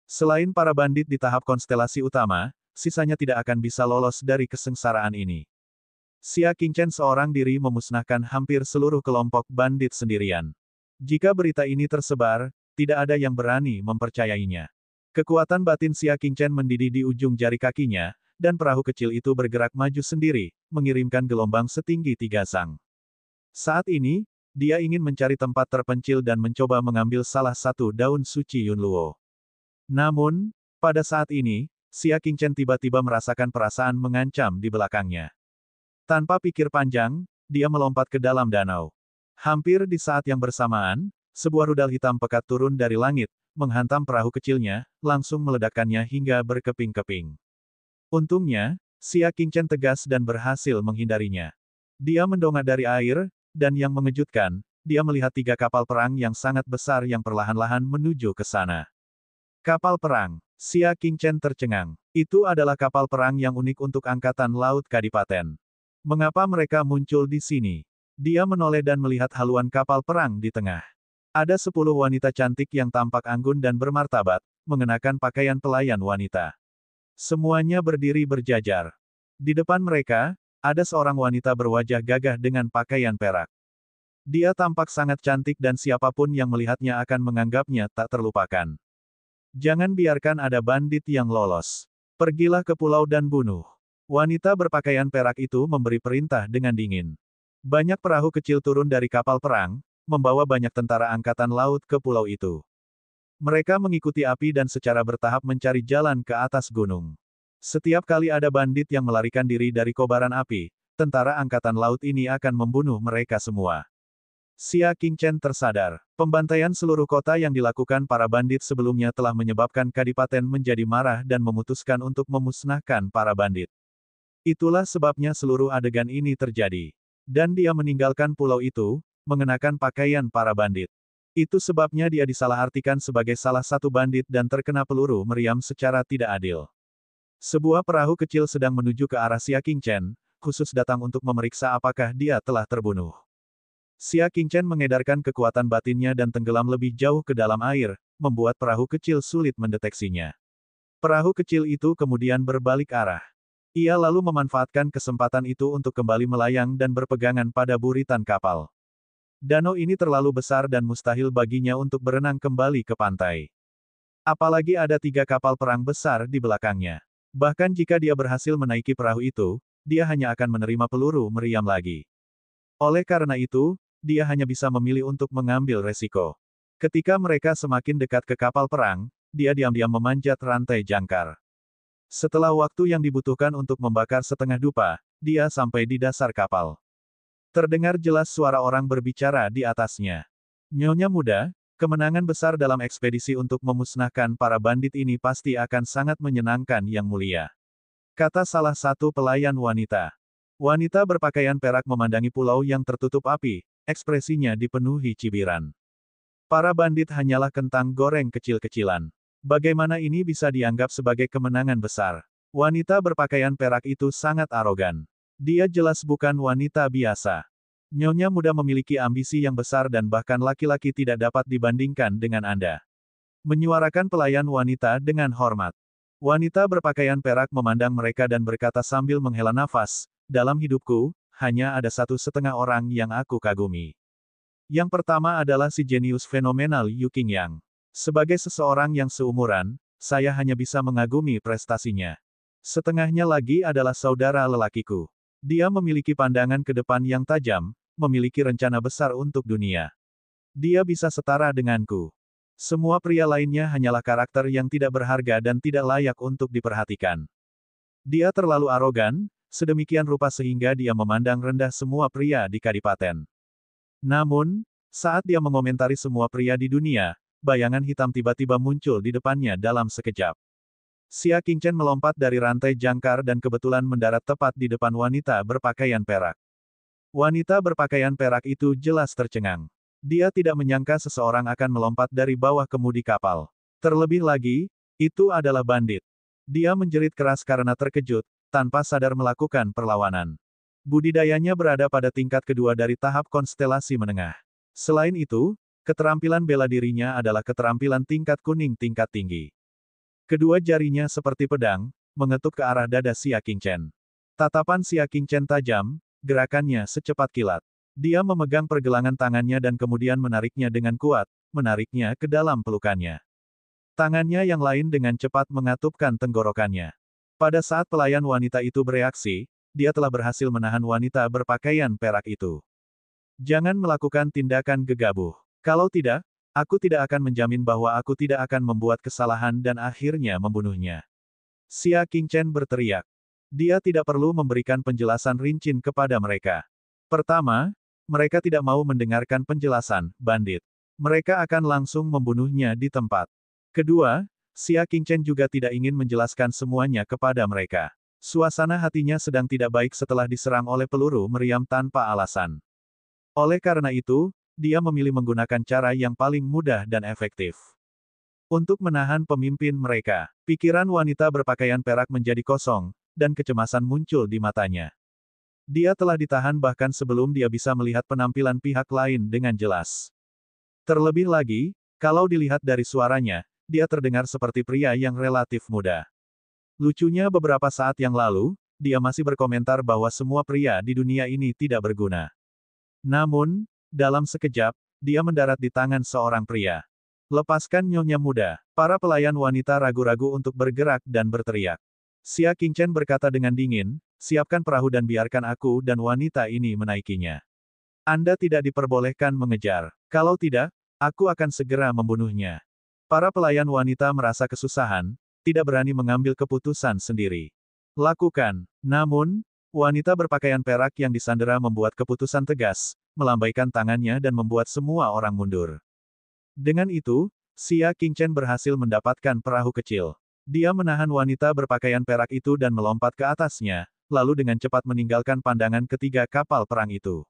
Selain para bandit di tahap konstelasi utama, sisanya tidak akan bisa lolos dari kesengsaraan ini. Xia Qingchen seorang diri memusnahkan hampir seluruh kelompok bandit sendirian. Jika berita ini tersebar, tidak ada yang berani mempercayainya. Kekuatan batin Xia Qingchen mendidih di ujung jari kakinya, dan perahu kecil itu bergerak maju sendiri, mengirimkan gelombang setinggi 3 sang. Saat ini, dia ingin mencari tempat terpencil dan mencoba mengambil salah satu daun suci Yunluo. Namun, pada saat ini, Xia Qingchen tiba-tiba merasakan perasaan mengancam di belakangnya. Tanpa pikir panjang, dia melompat ke dalam danau. Hampir di saat yang bersamaan, sebuah rudal hitam pekat turun dari langit, menghantam perahu kecilnya, langsung meledakkannya hingga berkeping-keping. Untungnya, Xia Qingchen tegas dan berhasil menghindarinya. Dia mendongak dari air, dan yang mengejutkan, dia melihat 3 kapal perang yang sangat besar yang perlahan-lahan menuju ke sana. Kapal perang. Xia Qingchen tercengang. Itu adalah kapal perang yang unik untuk Angkatan Laut Kadipaten. Mengapa mereka muncul di sini? Dia menoleh dan melihat haluan kapal perang di tengah. Ada 10 wanita cantik yang tampak anggun dan bermartabat, mengenakan pakaian pelayan wanita. Semuanya berdiri berjajar. Di depan mereka, ada seorang wanita berwajah gagah dengan pakaian perak. Dia tampak sangat cantik dan siapapun yang melihatnya akan menganggapnya tak terlupakan. Jangan biarkan ada bandit yang lolos. Pergilah ke pulau dan bunuh. Wanita berpakaian perak itu memberi perintah dengan dingin. Banyak perahu kecil turun dari kapal perang, membawa banyak tentara angkatan laut ke pulau itu. Mereka mengikuti api dan secara bertahap mencari jalan ke atas gunung. Setiap kali ada bandit yang melarikan diri dari kobaran api, tentara angkatan laut ini akan membunuh mereka semua. Xia Qingchen tersadar. Pembantaian seluruh kota yang dilakukan para bandit sebelumnya telah menyebabkan Kadipaten menjadi marah dan memutuskan untuk memusnahkan para bandit. Itulah sebabnya seluruh adegan ini terjadi. Dan dia meninggalkan pulau itu, mengenakan pakaian para bandit. Itu sebabnya dia disalahartikan sebagai salah satu bandit dan terkena peluru meriam secara tidak adil. Sebuah perahu kecil sedang menuju ke arah Xia Qingchen, khusus datang untuk memeriksa apakah dia telah terbunuh. Xia Qingchen mengedarkan kekuatan batinnya dan tenggelam lebih jauh ke dalam air, membuat perahu kecil sulit mendeteksinya. Perahu kecil itu kemudian berbalik arah. Ia lalu memanfaatkan kesempatan itu untuk kembali melayang dan berpegangan pada buritan kapal. Danau ini terlalu besar dan mustahil baginya untuk berenang kembali ke pantai. Apalagi ada 3 kapal perang besar di belakangnya. Bahkan jika dia berhasil menaiki perahu itu, dia hanya akan menerima peluru meriam lagi. Oleh karena itu, dia hanya bisa memilih untuk mengambil resiko. Ketika mereka semakin dekat ke kapal perang, dia diam-diam memanjat rantai jangkar. Setelah waktu yang dibutuhkan untuk membakar setengah dupa, dia sampai di dasar kapal. Terdengar jelas suara orang berbicara di atasnya. Nyonya muda, kemenangan besar dalam ekspedisi untuk memusnahkan para bandit ini pasti akan sangat menyenangkan yang mulia. Kata salah satu pelayan wanita. Wanita berpakaian perak memandangi pulau yang tertutup api, ekspresinya dipenuhi cibiran. Para bandit hanyalah kentang goreng kecil-kecilan. Bagaimana ini bisa dianggap sebagai kemenangan besar? Wanita berpakaian perak itu sangat arogan. Dia jelas bukan wanita biasa. Nyonya muda memiliki ambisi yang besar dan bahkan laki-laki tidak dapat dibandingkan dengan Anda. Menyuarakan pelayan wanita dengan hormat. Wanita berpakaian perak memandang mereka dan berkata sambil menghela nafas, dalam hidupku, hanya ada 1,5 orang yang aku kagumi. Yang pertama adalah si jenius fenomenal Yu Qingyang. Sebagai seseorang yang seumuran, saya hanya bisa mengagumi prestasinya. Setengahnya lagi adalah saudara lelakiku. Dia memiliki pandangan ke depan yang tajam, memiliki rencana besar untuk dunia. Dia bisa setara denganku. Semua pria lainnya hanyalah karakter yang tidak berharga dan tidak layak untuk diperhatikan. Dia terlalu arogan, sedemikian rupa sehingga dia memandang rendah semua pria di Kadipaten. Namun, saat dia mengomentari semua pria di dunia, bayangan hitam tiba-tiba muncul di depannya dalam sekejap. Xia Qingchen melompat dari rantai jangkar dan kebetulan mendarat tepat di depan wanita berpakaian perak. Wanita berpakaian perak itu jelas tercengang. Dia tidak menyangka seseorang akan melompat dari bawah kemudi kapal. Terlebih lagi, itu adalah bandit. Dia menjerit keras karena terkejut, tanpa sadar melakukan perlawanan. Budidayanya berada pada tingkat kedua dari tahap konstelasi menengah. Selain itu, keterampilan bela dirinya adalah keterampilan tingkat kuning tingkat tinggi. Kedua jarinya seperti pedang, mengetuk ke arah dada Xia Qingchen. Tatapan Xia Qingchen tajam, gerakannya secepat kilat. Dia memegang pergelangan tangannya dan kemudian menariknya dengan kuat, menariknya ke dalam pelukannya. Tangannya yang lain dengan cepat mengatupkan tenggorokannya. Pada saat pelayan wanita itu bereaksi, dia telah berhasil menahan wanita berpakaian perak itu. Jangan melakukan tindakan gegabah. Kalau tidak, aku tidak akan menjamin bahwa aku tidak akan membuat kesalahan dan akhirnya membunuhnya. Xia Qingchen berteriak. Dia tidak perlu memberikan penjelasan rinci kepada mereka. Pertama, mereka tidak mau mendengarkan penjelasan, bandit. Mereka akan langsung membunuhnya di tempat. Kedua, Xia Qingchen juga tidak ingin menjelaskan semuanya kepada mereka. Suasana hatinya sedang tidak baik setelah diserang oleh peluru meriam tanpa alasan. Oleh karena itu, dia memilih menggunakan cara yang paling mudah dan efektif. Untuk menahan pemimpin mereka, pikiran wanita berpakaian perak menjadi kosong, dan kecemasan muncul di matanya. Dia telah ditahan bahkan sebelum dia bisa melihat penampilan pihak lain dengan jelas. Terlebih lagi, kalau dilihat dari suaranya, dia terdengar seperti pria yang relatif muda. Lucunya beberapa saat yang lalu, dia masih berkomentar bahwa semua pria di dunia ini tidak berguna. Namun, dalam sekejap, dia mendarat di tangan seorang pria. Lepaskan nyonya muda. Para pelayan wanita ragu-ragu untuk bergerak dan berteriak. Xia Qingchen berkata dengan dingin, siapkan perahu dan biarkan aku dan wanita ini menaikinya. Anda tidak diperbolehkan mengejar. Kalau tidak, aku akan segera membunuhnya. Para pelayan wanita merasa kesusahan, tidak berani mengambil keputusan sendiri. Lakukan. Namun, wanita berpakaian perak yang disandera membuat keputusan tegas, melambaikan tangannya dan membuat semua orang mundur. Dengan itu, Xia Qingchen berhasil mendapatkan perahu kecil. Dia menahan wanita berpakaian perak itu dan melompat ke atasnya, lalu dengan cepat meninggalkan pandangan ketiga kapal perang itu.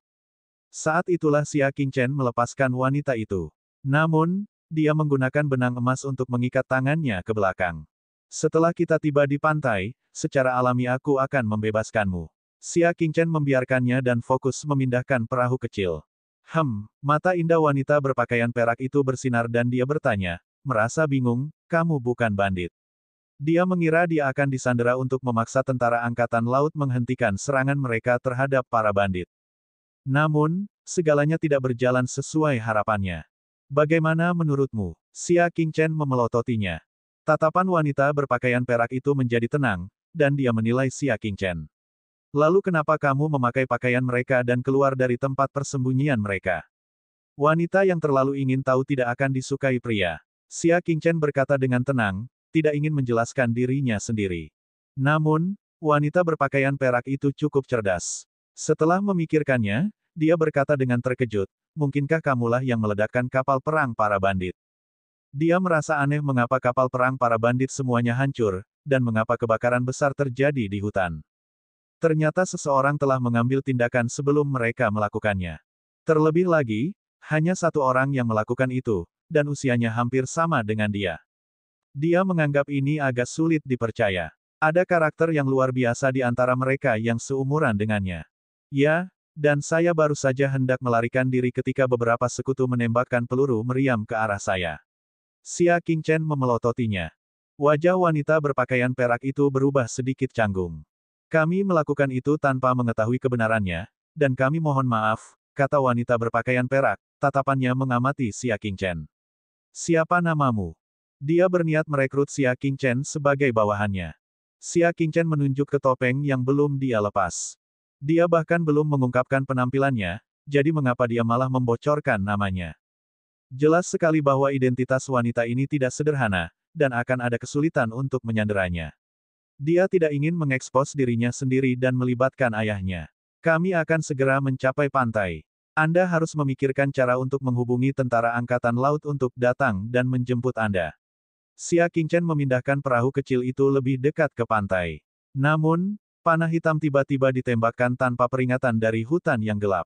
Saat itulah Xia Qingchen melepaskan wanita itu. Namun, dia menggunakan benang emas untuk mengikat tangannya ke belakang. Setelah kita tiba di pantai, secara alami aku akan membebaskanmu. Xia Qingchen membiarkannya dan fokus memindahkan perahu kecil. Mata indah wanita berpakaian perak itu bersinar dan dia bertanya, merasa bingung, kamu bukan bandit. Dia mengira dia akan disandera untuk memaksa tentara angkatan laut menghentikan serangan mereka terhadap para bandit. Namun, segalanya tidak berjalan sesuai harapannya. Bagaimana menurutmu? Xia Qingchen memelototinya. Tatapan wanita berpakaian perak itu menjadi tenang, dan dia menilai Xia Qingchen. Lalu kenapa kamu memakai pakaian mereka dan keluar dari tempat persembunyian mereka? Wanita yang terlalu ingin tahu tidak akan disukai pria. Xia Qingchen berkata dengan tenang, tidak ingin menjelaskan dirinya sendiri. Namun, wanita berpakaian perak itu cukup cerdas. Setelah memikirkannya, dia berkata dengan terkejut, mungkinkah kamulah yang meledakkan kapal perang para bandit? Dia merasa aneh mengapa kapal perang para bandit semuanya hancur, dan mengapa kebakaran besar terjadi di hutan. Ternyata seseorang telah mengambil tindakan sebelum mereka melakukannya. Terlebih lagi, hanya satu orang yang melakukan itu, dan usianya hampir sama dengan dia. Dia menganggap ini agak sulit dipercaya. Ada karakter yang luar biasa di antara mereka yang seumuran dengannya. Ya, dan saya baru saja hendak melarikan diri ketika beberapa sekutu menembakkan peluru meriam ke arah saya. Xia Qingchen memelototinya. Wajah wanita berpakaian perak itu berubah sedikit canggung. Kami melakukan itu tanpa mengetahui kebenarannya, dan kami mohon maaf, kata wanita berpakaian perak, tatapannya mengamati Xia Qingchen. Siapa namamu? Dia berniat merekrut Xia Qingchen sebagai bawahannya. Xia Qingchen menunjuk ke topeng yang belum dia lepas. Dia bahkan belum mengungkapkan penampilannya, jadi mengapa dia malah membocorkan namanya? Jelas sekali bahwa identitas wanita ini tidak sederhana, dan akan ada kesulitan untuk menyanderanya. Dia tidak ingin mengekspos dirinya sendiri dan melibatkan ayahnya. Kami akan segera mencapai pantai. Anda harus memikirkan cara untuk menghubungi tentara angkatan laut untuk datang dan menjemput Anda. Xia Qingchen memindahkan perahu kecil itu lebih dekat ke pantai. Namun, panah hitam tiba-tiba ditembakkan tanpa peringatan dari hutan yang gelap.